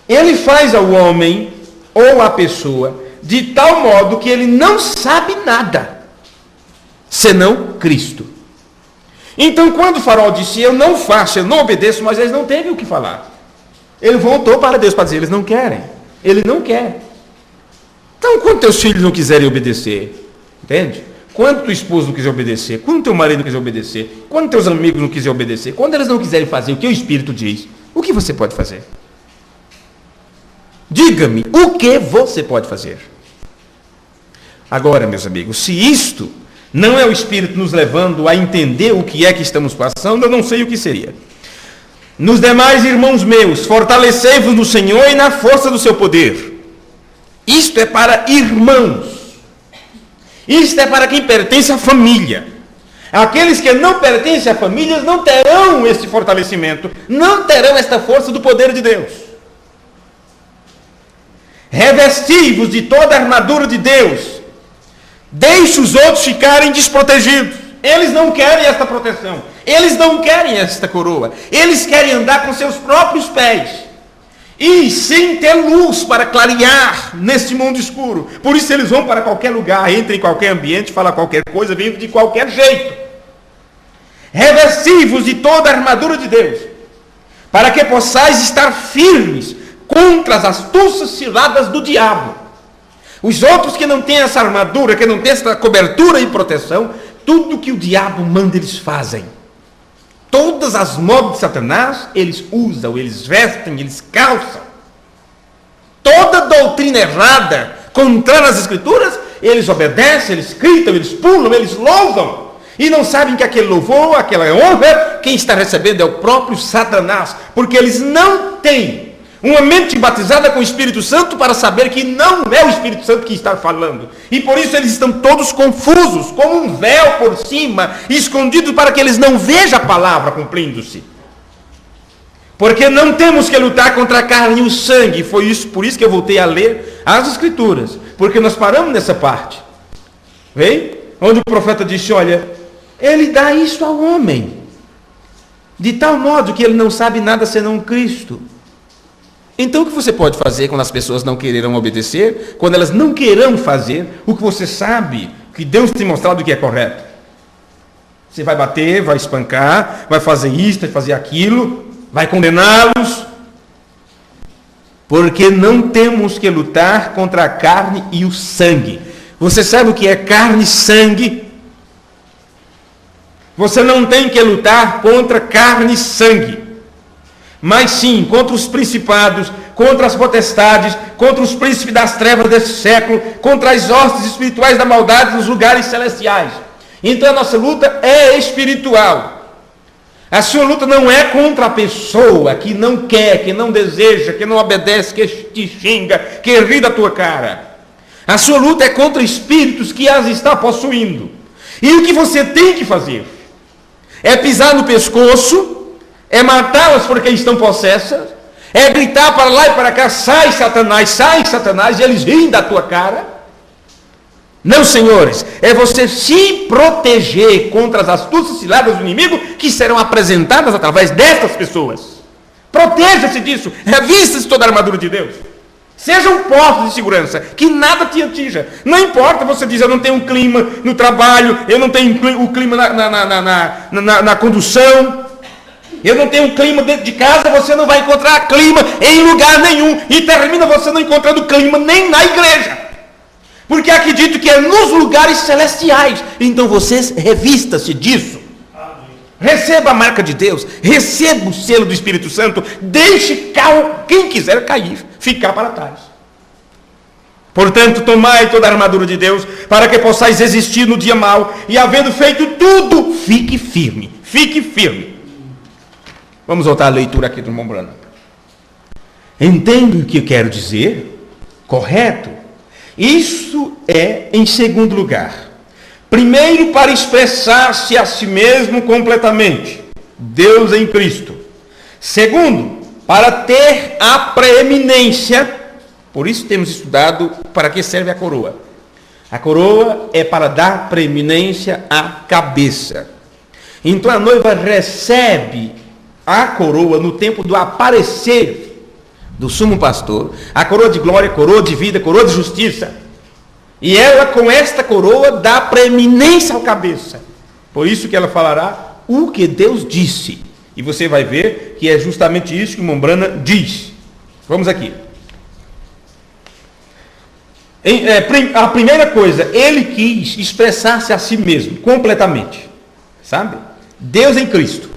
Ele faz ao homem ou à pessoa de tal modo que ele não sabe nada, senão Cristo. Então, quando o Faraó disse, eu não faço, eu não obedeço, mas eles não teve o que falar. Ele voltou para Deus para dizer, eles não querem. Ele não quer. Então, quando teus filhos não quiserem obedecer, entende? Quando tua esposa não quiser obedecer, quando teu marido não quiser obedecer, quando teus amigos não quiserem obedecer, quando eles não quiserem fazer o que o Espírito diz, o que você pode fazer? Diga-me, o que você pode fazer? Agora, meus amigos, se isto não é o Espírito nos levando a entender o que é que estamos passando, eu não sei o que seria. Nos demais, irmãos meus, fortalecei-vos no Senhor e na força do seu poder. Isto é para irmãos. Isto é para quem pertence à família. Aqueles que não pertencem à família não terão esse fortalecimento, não terão esta força do poder de Deus. Revesti-vos de toda a armadura de Deus. Deixe os outros ficarem desprotegidos. Eles não querem esta proteção. Eles não querem esta coroa. Eles querem andar com seus próprios pés. E sem ter luz para clarear neste mundo escuro. Por isso eles vão para qualquer lugar, entram em qualquer ambiente, falam qualquer coisa, vivem de qualquer jeito. Revesti-vos de toda a armadura de Deus, para que possais estar firmes contra as astúcias ciladas do diabo. Os outros que não têm essa armadura, que não têm essa cobertura e proteção, tudo que o diabo manda eles fazem. Todas as modas de Satanás eles usam, eles vestem, eles calçam. Toda doutrina errada, contrária às Escrituras, eles obedecem, eles gritam, eles pulam, eles louvam. E não sabem que aquele louvor, aquela honra, quem está recebendo é o próprio Satanás. Porque eles não têm uma mente batizada com o Espírito Santo para saber que não é o Espírito Santo que está falando. E por isso eles estão todos confusos, como um véu por cima, escondido para que eles não vejam a palavra cumprindo-se. Porque não temos que lutar contra a carne e o sangue. Foi isso, por isso que eu voltei a ler as Escrituras. Porque nós paramos nessa parte. Vem? Onde o profeta disse, olha, ele dá isso ao homem, de tal modo que ele não sabe nada senão Cristo. Então o que você pode fazer quando as pessoas não quererão obedecer, quando elas não querão fazer o que você sabe que Deus tem mostrado que é correto? Você vai bater, vai espancar, vai fazer isso, vai fazer aquilo, vai condená-los, porque não temos que lutar contra a carne e o sangue. Você sabe o que é carne e sangue? Você não tem que lutar contra carne e sangue, mas sim contra os principados, contra as potestades, contra os príncipes das trevas desse século, contra as hostes espirituais da maldade nos lugares celestiais. Então a nossa luta é espiritual. A sua luta não é contra a pessoa que não quer, que não deseja, que não obedece, que te xinga, que ri da tua cara. A sua luta é contra espíritos que as está possuindo. E o que você tem que fazer? É pisar no pescoço, é matá-las porque estão possessas, é gritar para lá e para cá, sai Satanás, e eles riem da tua cara. Não, senhores, é você se proteger contra as astúcias ciladas do inimigo que serão apresentadas através destas pessoas. Proteja-se disso, revista-se toda a armadura de Deus. Seja um posto de segurança, que nada te atinja. Não importa, você diz, eu não tenho um clima no trabalho, eu não tenho o clima na condução, eu não tenho um clima dentro de casa, você não vai encontrar clima em lugar nenhum. E termina você não encontrando clima nem na igreja. Porque acredito que é nos lugares celestiais. Então você revista-se disso. Receba a marca de Deus, receba o selo do Espírito Santo, deixe quem quiser cair, ficar para trás. Portanto, tomai toda a armadura de Deus, para que possais resistir no dia mau, e havendo feito tudo, fique firme, fique firme. Vamos voltar à leitura aqui do irmão Branham. Entende o que eu quero dizer? Correto? Isso é em segundo lugar. Primeiro, para expressar-se a si mesmo completamente, Deus em Cristo. Segundo, para ter a preeminência. Por isso temos estudado para que serve a coroa. A coroa é para dar preeminência à cabeça. Então a noiva recebe a coroa no tempo do aparecer do sumo pastor, a coroa de glória, coroa de vida, coroa de justiça. E ela, com esta coroa, dá preeminência à cabeça. Por isso que ela falará o que Deus disse. E você vai ver que é justamente isso que o irmão Branham diz. Vamos aqui. A primeira coisa, ele quis expressar-se a si mesmo, completamente. Sabe? Deus em Cristo.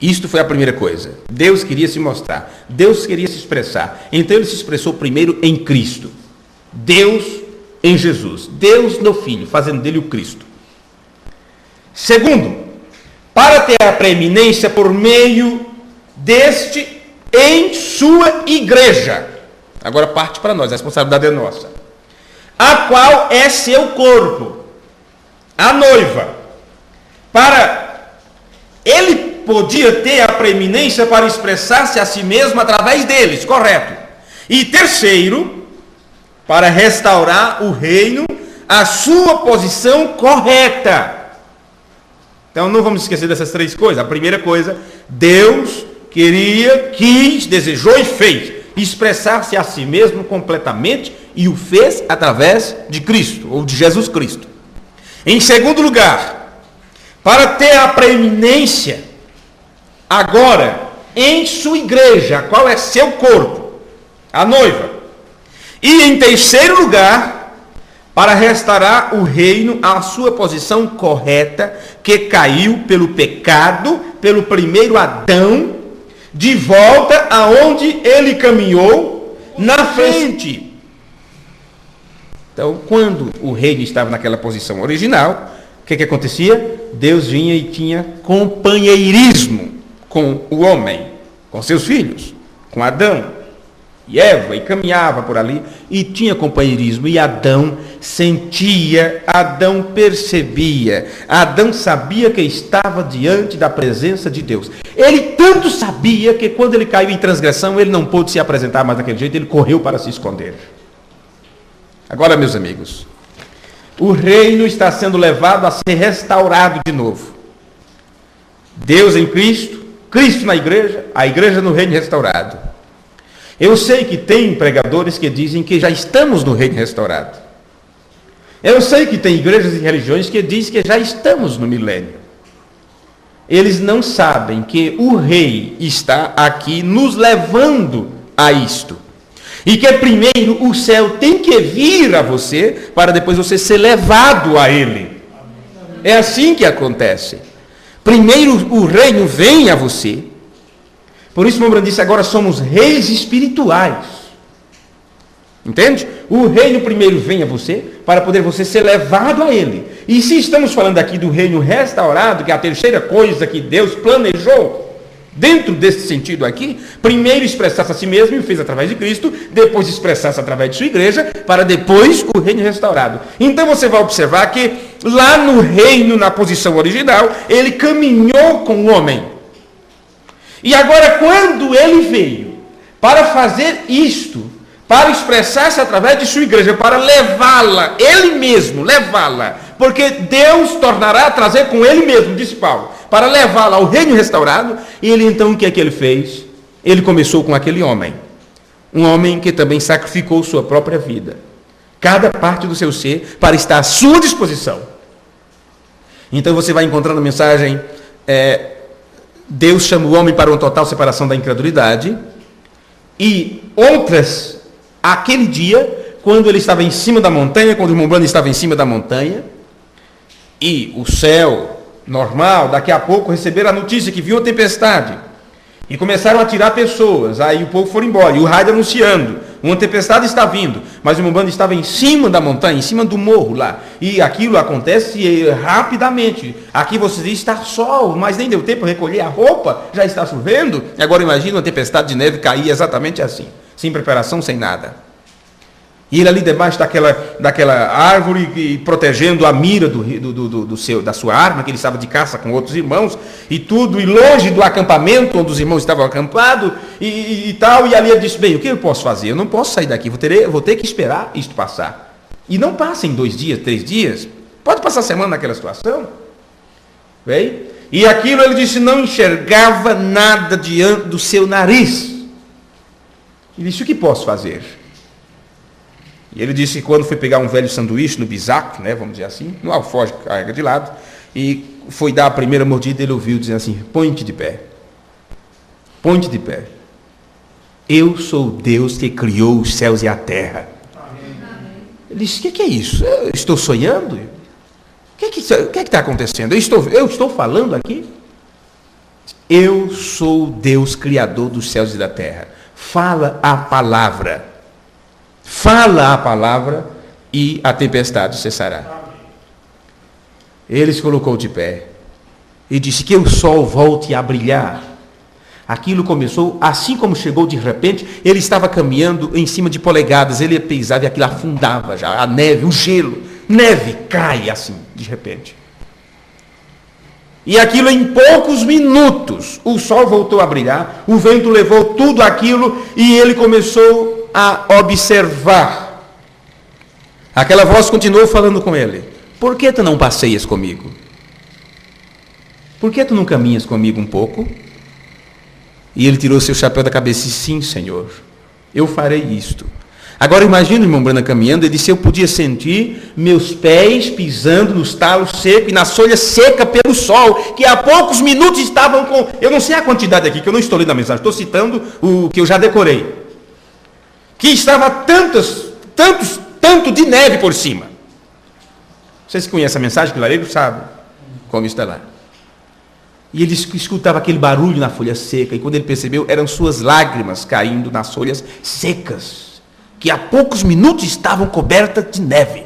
Isto foi a primeira coisa. Deus queria se mostrar. Deus queria se expressar. Então ele se expressou primeiro em Cristo. Deus em Jesus, Deus no Filho, fazendo dele o Cristo. Segundo, para ter a preeminência por meio deste em sua igreja. Agora parte para nós, a responsabilidade é nossa. A qual é seu corpo, a noiva. Ele podia ter a preeminência para expressar-se a si mesmo através deles, correto. E terceiro, para restaurar o reino, a sua posição correta. Então não vamos esquecer dessas três coisas. A primeira coisa, Deus quis, desejou e fez expressar-se a si mesmo completamente, e o fez através de Cristo, ou de Jesus Cristo. Em segundo lugar, para ter a preeminência agora em sua igreja, qual é seu corpo. a noiva. E em terceiro lugar, para restaurar o reino à sua posição correta, que caiu pelo pecado, pelo primeiro Adão, de volta aonde ele caminhou na frente. Então, quando o reino estava naquela posição original, o que acontecia? Deus vinha e tinha companheirismo com o homem, com seus filhos, com Adão e Eva, e caminhava por ali e tinha companheirismo, e Adão sentia, Adão percebia, Adão sabia que estava diante da presença de Deus. Ele tanto sabia que quando ele caiu em transgressão, ele não pôde se apresentar mais daquele jeito, ele correu para se esconder. Agora, meus amigos, o reino está sendo levado a ser restaurado de novo. Deus em Cristo, Cristo na igreja, a igreja no reino restaurado. Eu sei que tem pregadores que dizem que já estamos no reino restaurado. Eu sei que tem igrejas e religiões que dizem que já estamos no milênio. Eles não sabem que o rei está aqui nos levando a isto. E que primeiro o céu tem que vir a você, para depois você ser levado a ele. É assim que acontece. Primeiro o reino vem a você. Por isso o Mombrana disse, agora somos reis espirituais. Entende? O reino primeiro vem a você, para poder você ser levado a ele. E se estamos falando aqui do reino restaurado, que é a terceira coisa que Deus planejou, dentro desse sentido aqui, primeiro expressasse a si mesmo, e fez através de Cristo, depois expressasse através de sua igreja, para depois o reino restaurado. Então você vai observar que lá no reino, na posição original, ele caminhou com o homem. E agora, quando ele veio para fazer isto, para expressar-se através de sua igreja, para levá-la, ele mesmo, levá-la, porque Deus tornará a trazer com ele mesmo, disse Paulo, para levá-la ao reino restaurado. E ele então, o que é que ele fez? Ele começou com aquele homem, um homem que também sacrificou sua própria vida, cada parte do seu ser, para estar à sua disposição. Então você vai encontrar na mensagem, Deus chama o homem para uma total separação da incredulidade, e outras, aquele dia, quando ele estava em cima da montanha, quando o irmão Branham estava em cima da montanha, e o céu normal, daqui a pouco receberam a notícia que viu a tempestade, e começaram a tirar pessoas, aí o povo foi embora, e o rádio anunciando, uma tempestade está vindo, mas o irmão Branham estava em cima da montanha, em cima do morro lá, e aquilo acontece rapidamente. Aqui você diz, está sol, mas nem deu tempo de recolher a roupa, já está chovendo. Agora imagina uma tempestade de neve cair exatamente assim, sem preparação, sem nada. E ele ali debaixo daquela árvore, e protegendo a mira da sua arma, que ele estava de caça com outros irmãos, e tudo, e longe do acampamento, onde os irmãos estavam acampados, e tal, e ali ele disse, bem, o que eu posso fazer? Eu não posso sair daqui, vou ter que esperar isto passar. E não passa em 2 dias, 3 dias, pode passar semana naquela situação. Bem? E aquilo ele disse, não enxergava nada diante do seu nariz. Ele disse, o que posso fazer? E ele disse que quando foi pegar um velho sanduíche no bisaco, né, vamos dizer assim, no alforje que carrega de lado, e foi dar a primeira mordida, ele ouviu dizendo assim, põe-te de pé. Põe-te de pé. Eu sou Deus que criou os céus e a terra. Amém. Ele disse, o que é isso? Eu estou sonhando? O que está acontecendo? Eu estou falando aqui? Eu sou Deus criador dos céus e da terra. Fala a palavra. Fala a palavra e a tempestade cessará. Ele se colocou de pé e disse que o sol volte a brilhar. Aquilo começou, assim como chegou de repente, ele estava caminhando em cima de polegadas, ele pisava e aquilo afundava já, a neve, o gelo, neve cai assim, de repente. E aquilo em poucos minutos, o sol voltou a brilhar, o vento levou tudo aquilo e ele começou a observar. Aquela voz continuou falando com ele. Por que tu não passeias comigo? Por que tu não caminhas comigo um pouco? E ele tirou seu chapéu da cabeça e disse, sim, Senhor, eu farei isto. Agora imagina o irmão Branham caminhando, ele disse, eu podia sentir meus pés pisando nos talos secos e nas folhas secas pelo sol, que há poucos minutos estavam com... Eu não sei a quantidade aqui, que eu não estou lendo a mensagem, estou citando o que eu já decorei. que estava tanto de neve por cima. Vocês que conhecem a mensagem, clareiro, sabem como está lá. E ele escutava aquele barulho na folha seca, e quando ele percebeu, eram suas lágrimas caindo nas folhas secas, que há poucos minutos estavam cobertas de neve.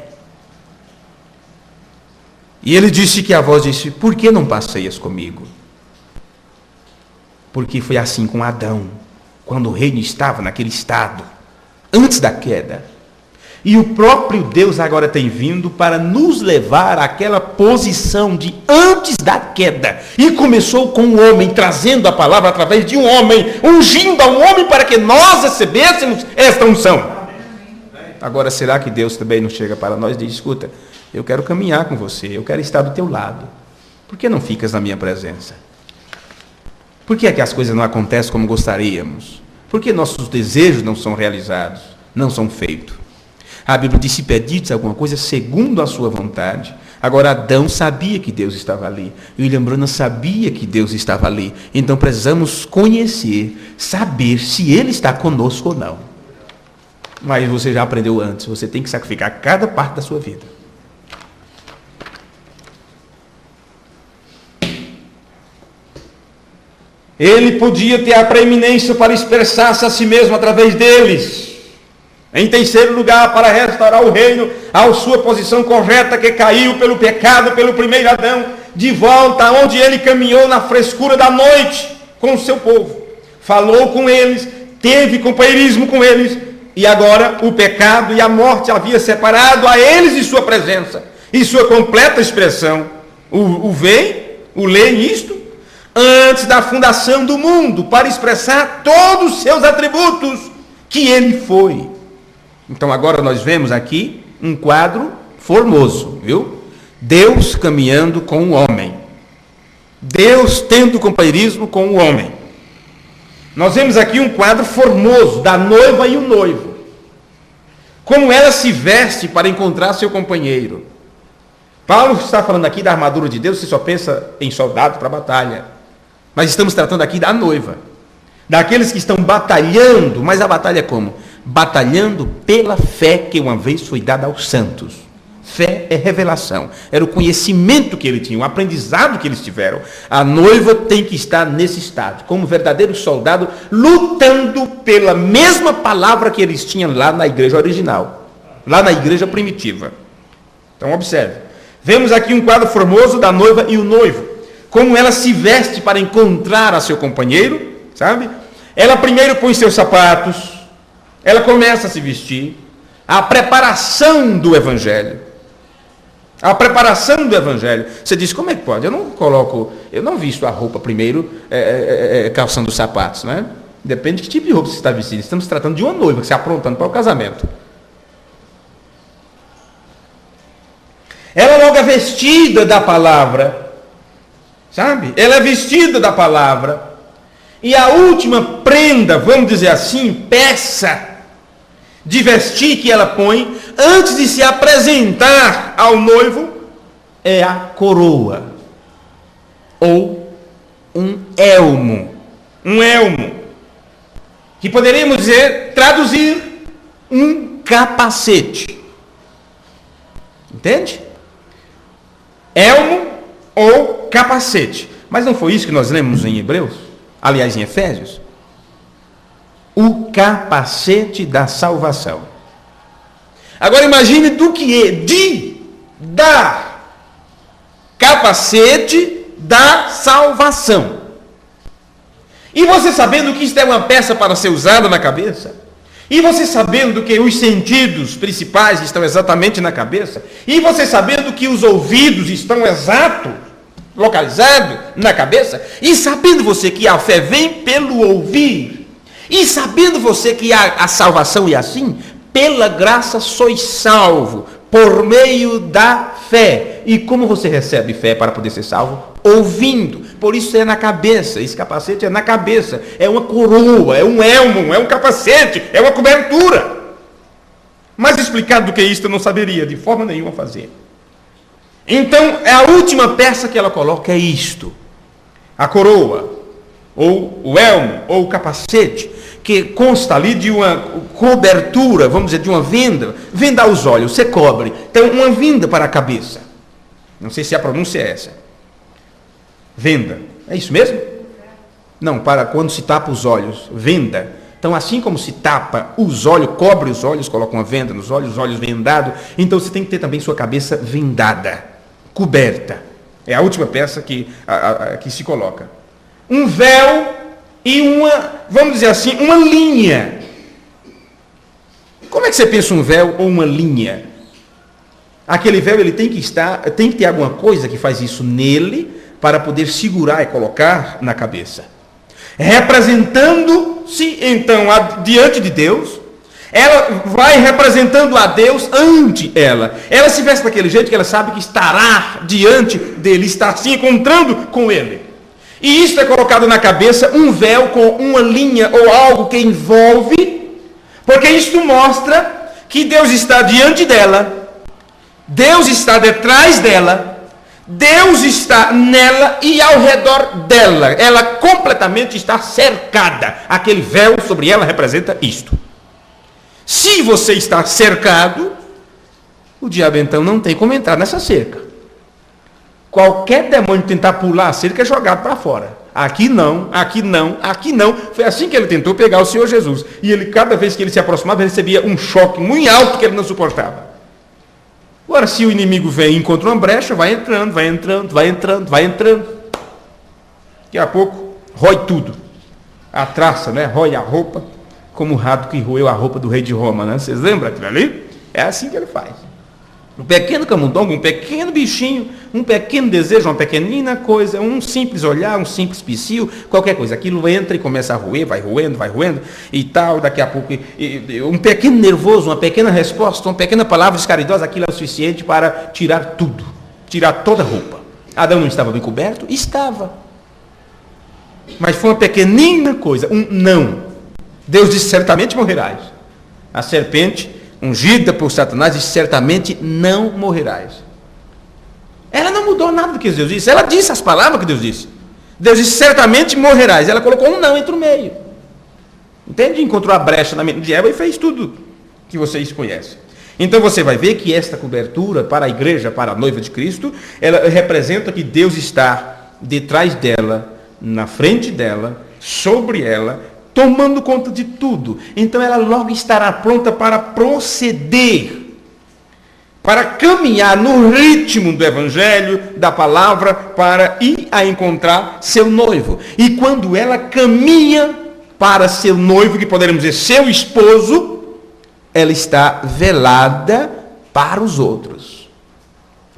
E ele disse que a voz disse: por que não passeias comigo? Porque foi assim com Adão, quando o reino estava naquele estado, antes da queda. E o próprio Deus agora tem vindo para nos levar àquela posição de antes da queda. E começou com o homem, trazendo a palavra através de um homem, ungindo a um homem para que nós recebêssemos esta unção. Agora, será que Deus também não chega para nós e diz: escuta, eu quero caminhar com você, eu quero estar do teu lado. Por que não ficas na minha presença? Por que é que as coisas não acontecem como gostaríamos? Por que nossos desejos não são realizados, não são feitos? A Bíblia diz: se pedires alguma coisa segundo a sua vontade. Agora, Adão sabia que Deus estava ali. E William Branham sabia que Deus estava ali. Então, precisamos conhecer, saber se Ele está conosco ou não. Mas você já aprendeu antes. Você tem que sacrificar cada parte da sua vida. Ele podia ter a preeminência para expressar-se a si mesmo através deles. Em terceiro lugar, para restaurar o reino à sua posição correta, que caiu pelo pecado, pelo primeiro Adão, de volta onde ele caminhou na frescura da noite com o seu povo. Falou com eles, teve companheirismo com eles, e agora o pecado e a morte havia separado a eles de sua presença. E sua completa expressão, o leem isto, antes da fundação do mundo, para expressar todos os seus atributos que ele foi. Então agora nós vemos aqui um quadro formoso, viu? Deus caminhando com o homem. Deus tendo companheirismo com o homem. Nós vemos aqui um quadro formoso da noiva e o noivo. Como ela se veste para encontrar seu companheiro. Paulo está falando aqui da armadura de Deus, você só pensa em soldado para a batalha. Mas estamos tratando aqui da noiva. Daqueles que estão batalhando, mas a batalha é como? Batalhando pela fé que uma vez foi dada aos santos. Fé é revelação, era o conhecimento que ele tinha, o aprendizado que eles tiveram. A noiva tem que estar nesse estado, como verdadeiro soldado, lutando pela mesma palavra que eles tinham lá na igreja original, lá na igreja primitiva. Então observe, vemos aqui um quadro formoso da noiva e o noivo, como ela se veste para encontrar a seu companheiro, sabe? Ela primeiro põe seus sapatos, ela começa a se vestir, a preparação do evangelho. A preparação do evangelho. Você diz: como é que pode? Eu não visto a roupa primeiro calçando os sapatos, né? Depende de que tipo de roupa você está vestindo. Estamos tratando de uma noiva que se aprontando para o casamento. Ela logo é vestida da palavra, sabe? Ela é vestida da palavra. E a última prenda, vamos dizer assim, peça de vestir que ela põe, antes de se apresentar ao noivo, é a coroa, ou um elmo, que poderíamos dizer, traduzir, um capacete, entende? Elmo ou capacete, mas não foi isso que nós lemos em Hebreus, aliás em Efésios? O capacete da salvação. Agora imagine da capacete da salvação. E você sabendo que isto é uma peça para ser usada na cabeça, e você sabendo que os sentidos principais estão exatamente na cabeça, e você sabendo que os ouvidos estão localizados na cabeça, e sabendo você que a fé vem pelo ouvir, e sabendo você que a salvação é assim, pela graça sois salvo, por meio da fé. E como você recebe fé para poder ser salvo? Ouvindo. Por isso é na cabeça, esse capacete é na cabeça, é uma coroa, é um elmo, é um capacete, é uma cobertura. Mais explicado do que isso eu não saberia de forma nenhuma fazer. Então, a última peça que ela coloca é isto, a coroa, ou o elmo, ou o capacete, que consta ali de uma cobertura, vamos dizer, de uma venda aos olhos, você cobre. Então, uma venda para a cabeça. Não sei se a pronúncia é essa. Venda. É isso mesmo? Não, para quando se tapa os olhos. Venda. Então, assim como se tapa os olhos, cobre os olhos, coloca uma venda nos olhos, os olhos vendados, então você tem que ter também sua cabeça vendada, coberta. É a última peça que se coloca. Um véu e vamos dizer assim, uma linha. Como é que você pensa um véu ou uma linha? Aquele véu ele tem que ter alguma coisa que faz isso nele para poder segurar e colocar na cabeça. Representando-se então diante de Deus, ela vai representando a Deus ante ela. Ela se veste daquele jeito que ela sabe que estará diante dele, está se encontrando com ele. E isso é colocado na cabeça, um véu com uma linha ou algo que envolve, porque isto mostra que Deus está diante dela, Deus está detrás dela, Deus está nela e ao redor dela. Ela completamente está cercada. Aquele véu sobre ela representa isto. Se você está cercado, o diabo então não tem como entrar nessa cerca. Qualquer demônio tentar pular a cerca é jogado para fora. Aqui não, aqui não, aqui não. Foi assim que ele tentou pegar o Senhor Jesus. E ele, cada vez que ele se aproximava, ele recebia um choque muito alto que ele não suportava. Agora, se o inimigo vem e encontra uma brecha, vai entrando, vai entrando, vai entrando, vai entrando. Daqui a pouco, rói tudo. A traça, né? Rói a roupa, como o rato que roeu a roupa do rei de Roma, né? Vocês lembram aquilo ali? É assim que ele faz. Um pequeno camundongo, um pequeno bichinho, um pequeno desejo, uma pequenina coisa, um simples olhar, um simples psiu, qualquer coisa. Aquilo entra e começa a roer, vai roendo e tal. Daqui a pouco, um pequeno nervoso, uma pequena resposta, uma pequena palavra descaridosa, aquilo é o suficiente para tirar tudo, tirar toda a roupa. Adão não estava bem coberto? Estava. Mas foi uma pequenina coisa, um não. Deus disse, certamente morrerás. A serpente, ungida por Satanás, disse, certamente não morrerás. Ela não mudou nada do que Deus disse. Ela disse as palavras que Deus disse. Deus disse, certamente morrerás. Ela colocou um não entre o meio. Entende? Encontrou a brecha na mente de Eva e fez tudo que vocês conhecem. Então você vai ver que esta cobertura para a igreja, para a noiva de Cristo, ela representa que Deus está detrás dela, na frente dela, sobre ela, tomando conta de tudo. Então ela logo estará pronta para proceder, para caminhar no ritmo do evangelho, da palavra, para ir a encontrar seu noivo. E quando ela caminha para seu noivo, que poderemos dizer seu esposo, ela está velada para os outros.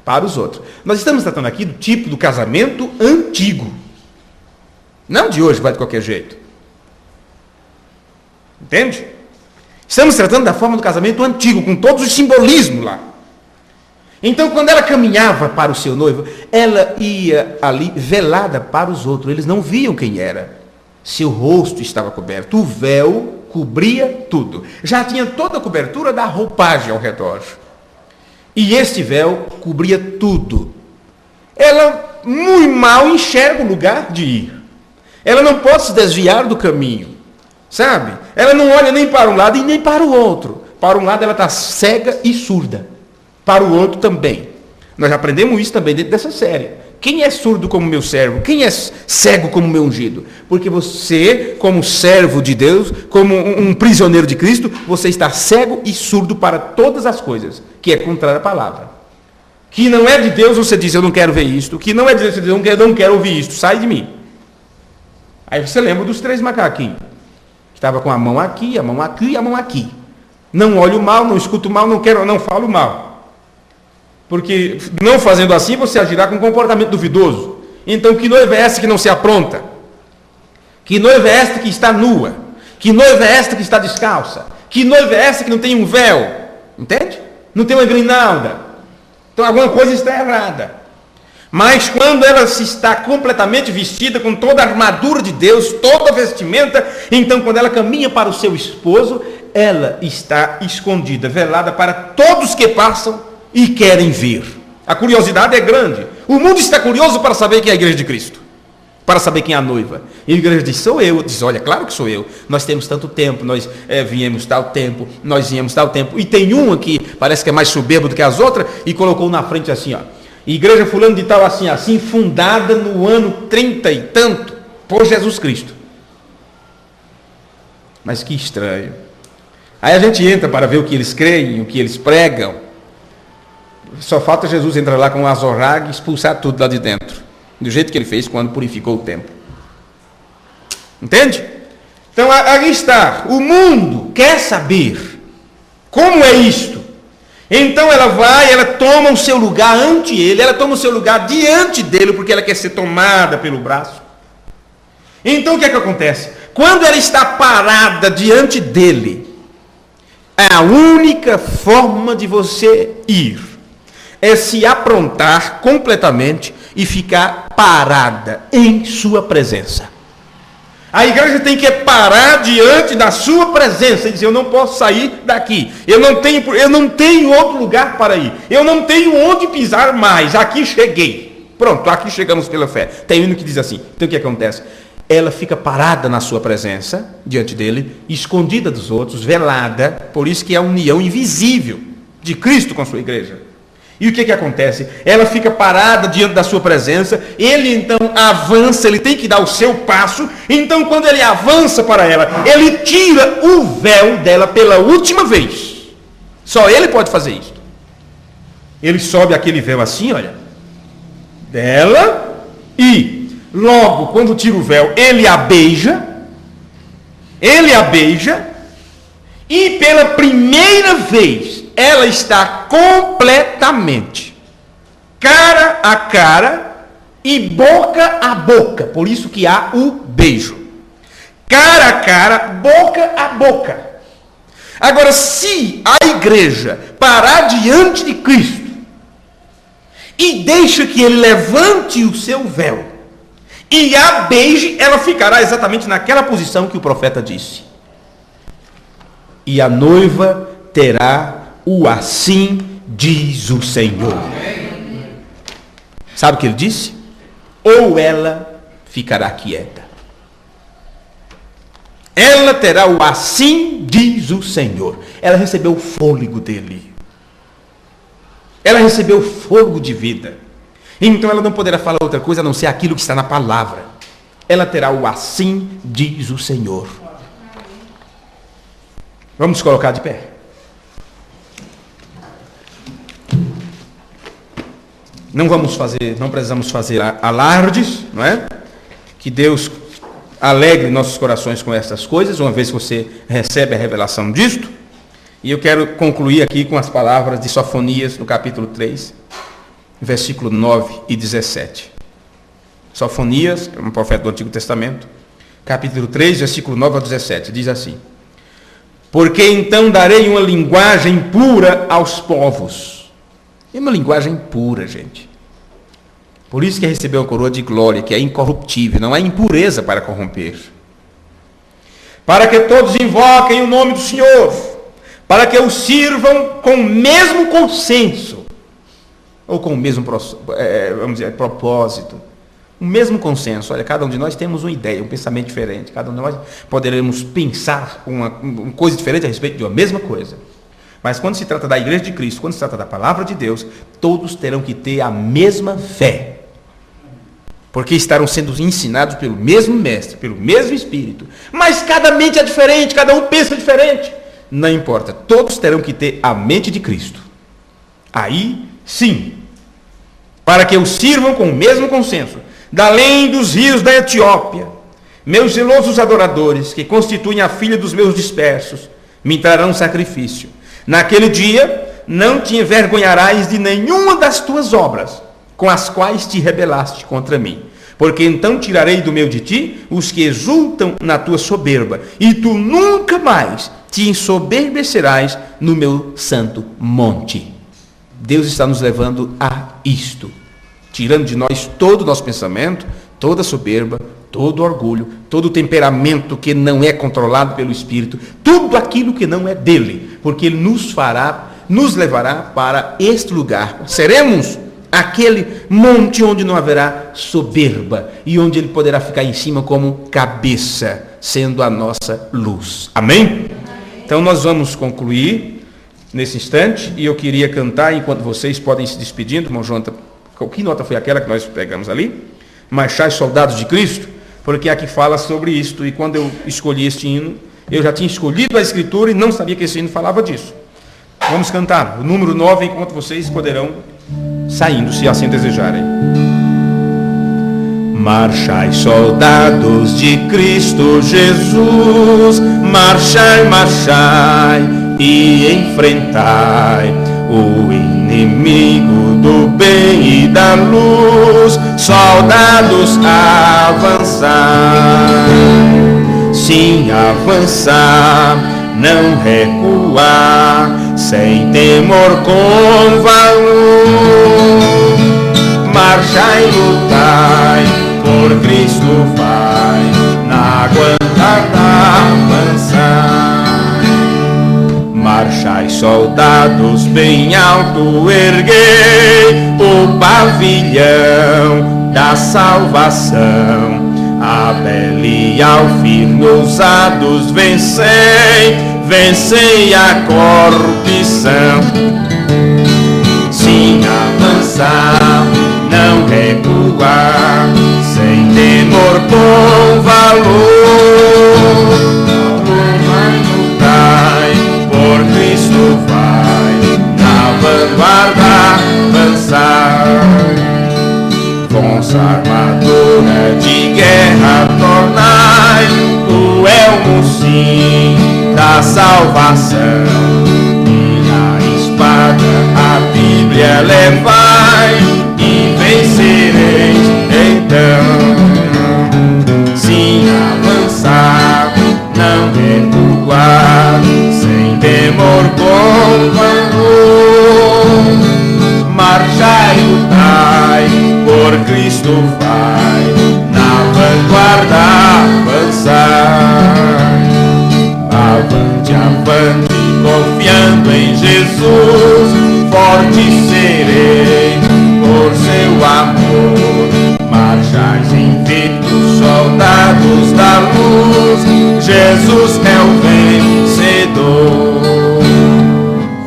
Para os outros. Nós estamos tratando aqui do tipo do casamento antigo. Não de hoje, vai de qualquer jeito. Entende? Estamos tratando da forma do casamento antigo, com todos os simbolismos lá. Então, quando ela caminhava para o seu noivo, ela ia ali velada para os outros. Eles não viam quem era. Seu rosto estava coberto. O véu cobria tudo. Já tinha toda a cobertura da roupagem ao redor. E este véu cobria tudo. Ela muito mal enxerga o lugar de ir. Ela não pode se desviar do caminho. Sabe? Ela não olha nem para um lado e nem para o outro. Para um lado ela está cega e surda. Para o outro também. Nós aprendemos isso também dentro dessa série. Quem é surdo como meu servo? Quem é cego como meu ungido? Porque você, como servo de Deus, como um prisioneiro de Cristo, você está cego e surdo para todas as coisas, que é contrário à palavra. Que não é de Deus, você diz, eu não quero ver isto. Que não é de Deus, você diz, eu não quero ouvir isto, sai de mim. Aí você lembra dos 3 macaquinhos. Estava com a mão aqui, a mão aqui e a mão aqui. Não olho mal, não escuto mal, não falo mal. Porque não fazendo assim, você agirá com um comportamento duvidoso. Então, que noiva é essa que não se apronta? Que noiva é esta que está nua? Que noiva é esta que está descalça? Que noiva é essa que não tem um véu? Entende? Não tem uma grinalda. Então, alguma coisa está errada. Mas quando ela se está completamente vestida com toda a armadura de Deus, toda a vestimenta, então quando ela caminha para o seu esposo, ela está escondida, velada para todos que passam e querem ver. A curiosidade é grande. O mundo está curioso para saber quem é a igreja de Cristo. para saber quem é a noiva. E a igreja diz, sou eu. Diz, olha, claro que sou eu. Nós temos tanto tempo, nós viemos tal tempo, nós viemos tal tempo. E tem um aqui, parece que é mais soberbo do que as outras, e colocou na frente assim, ó. Igreja fulano de tal, assim, assim, fundada no ano 30 e tanto, por Jesus Cristo. Mas que estranho. Aí a gente entra para ver o que eles creem, o que eles pregam. Só falta Jesus entrar lá com um azorrague e expulsar tudo lá de dentro. Do jeito que ele fez quando purificou o templo. Entende? Então, aí está. O mundo quer saber como é isto. Então ela vai, ela toma o seu lugar ante ele, ela toma o seu lugar diante dele, porque ela quer ser tomada pelo braço. Então o que é que acontece? Quando ela está parada diante dele, a única forma de você ir é se aprontar completamente e ficar parada em sua presença. A igreja tem que parar diante da sua presença e dizer, eu não posso sair daqui, eu não tenho outro lugar para ir, eu não tenho onde pisar mais, aqui cheguei. Pronto, aqui chegamos pela fé. Tem um que diz assim. Então o que acontece? Ela fica parada na sua presença, diante dele, escondida dos outros, velada, por isso que é a união invisível de Cristo com a sua igreja. E o que acontece? Ela fica parada diante da sua presença, ele então avança, ele tem que dar o seu passo, então quando ele avança para ela, ele tira o véu dela pela última vez. Só ele pode fazer isso. Ele sobe aquele véu assim, olha, dela, e logo, quando tira o véu, ele a beija, e pela primeira vez, ela está completamente cara a cara e boca a boca. Por isso que há o beijo. Cara a cara, boca a boca. Agora, se a igreja parar diante de Cristo e deixa que ele levante o seu véu e a beije, ela ficará exatamente naquela posição que o profeta disse. E a noiva terá o assim diz o Senhor. Sabe o que ele disse? Ou ela ficará quieta. Ela terá o assim diz o Senhor. Ela recebeu o fôlego dele. Ela recebeu o fôlego de vida. Então ela não poderá falar outra coisa a não ser aquilo que está na palavra. Ela terá o assim diz o Senhor. Vamos colocar de pé. Não precisamos fazer alardes, não é? Que Deus alegre nossos corações com essas coisas, uma vez que você recebe a revelação disto. E eu quero concluir aqui com as palavras de Sofonias, no capítulo 3, versículo 9 e 17. Sofonias, um profeta do Antigo Testamento, capítulo 3, versículo 9 a 17, diz assim: porque então darei uma linguagem pura aos povos. É uma linguagem pura, gente. Por isso que recebeu a coroa de glória, que é incorruptível, não há impureza para corromper. Para que todos invoquem o nome do Senhor, para que o sirvam com o mesmo consenso, ou com o mesmo, vamos dizer, propósito, o mesmo consenso. Olha, cada um de nós temos uma ideia, um pensamento diferente, cada um de nós poderemos pensar uma coisa diferente a respeito de uma mesma coisa. Mas quando se trata da igreja de Cristo, quando se trata da palavra de Deus, todos terão que ter a mesma fé. Porque estarão sendo ensinados pelo mesmo mestre, pelo mesmo Espírito. Mas cada mente é diferente, cada um pensa diferente. Não importa, todos terão que ter a mente de Cristo. Aí, sim, para que o sirvam com o mesmo consenso. Da além dos rios da Etiópia, meus zelosos adoradores, que constituem a filha dos meus dispersos, me trarão sacrifício. Naquele dia, não te envergonharás de nenhuma das tuas obras, com as quais te rebelaste contra mim. Porque então tirarei do meio de ti os que exultam na tua soberba, e tu nunca mais te ensoberbecerás no meu santo monte. Deus está nos levando a isto, tirando de nós todo o nosso pensamento, toda soberba, todo orgulho, todo temperamento que não é controlado pelo Espírito, tudo aquilo que não é dele, porque ele nos levará para este lugar. Seremos aquele monte onde não haverá soberba e onde ele poderá ficar em cima como cabeça, sendo a nossa luz. Amém? Então nós vamos concluir nesse instante e eu queria cantar enquanto vocês podem se despedindo. Irmão Jonathan, que nota foi aquela que nós pegamos ali? Marchai, soldados de Cristo, porque aqui fala sobre isto, e quando eu escolhi este hino, eu já tinha escolhido a escritura e não sabia que esse hino falava disso. Vamos cantar o número 9 enquanto vocês poderão saindo, se assim desejarem. Marchai, soldados de Cristo Jesus, marchai, marchai e enfrentai o inimigo do bem e da luz. Soldados, avançai, sim, avançar, não recuar, sem temor, com valor. Marchai, lutai, por Cristo vai, na guarda avançai. Marchai, soldados, bem alto erguei o pavilhão da salvação. A Belial firme, ousados, vencei, vencei a corrupção. Sim, avançar, não recuar, sem temor, com valor. Lutai, por Cristo vai, na vanguarda avançar. Vossa armadura de guerra tornai, o elmo sim da salvação. E a espada, a Bíblia levai, e vencereis então. Sim, avançar, não recuar, sem temor, com valor. Marchai, lutai, por Cristo vai, na vanguarda avançai. Avante, avante, confiando em Jesus, forte serei por seu amor. Marchais invictos, soldados da luz, Jesus é o vencedor.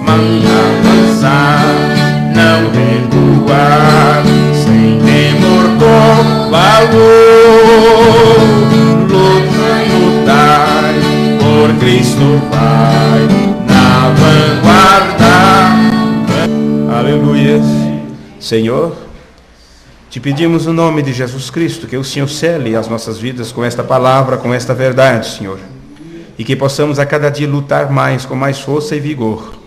Avançar, não recuar, sem temor, com valor. Lutai, lutai, por Cristo vai, na vanguarda. Aleluia. Senhor, te pedimos no nome de Jesus Cristo que o Senhor cele as nossas vidas com esta palavra, com esta verdade, Senhor, e que possamos a cada dia lutar mais, com mais força e vigor.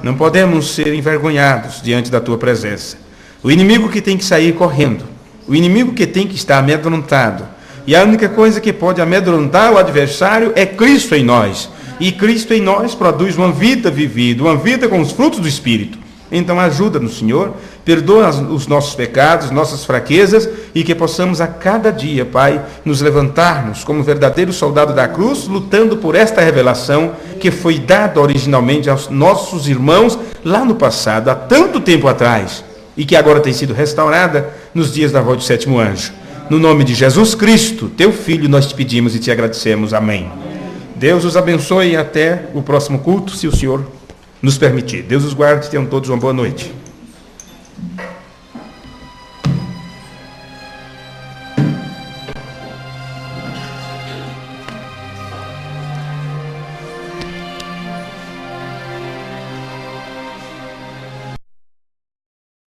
Não podemos ser envergonhados diante da tua presença. O inimigo que tem que sair correndo, o inimigo que tem que estar amedrontado, e a única coisa que pode amedrontar o adversário é Cristo em nós. E Cristo em nós produz uma vida vivida, uma vida com os frutos do Espírito. Então ajuda-nos, Senhor, perdoa os nossos pecados, nossas fraquezas, e que possamos a cada dia, Pai, nos levantarmos como verdadeiro soldado da cruz, lutando por esta revelação que foi dada originalmente aos nossos irmãos lá no passado, há tanto tempo atrás, e que agora tem sido restaurada nos dias da voz do sétimo anjo. No nome de Jesus Cristo, teu Filho, nós te pedimos e te agradecemos. Amém. Deus os abençoe e até o próximo culto, se o Senhor nos permitir. Deus os guarde e tenham todos uma boa noite.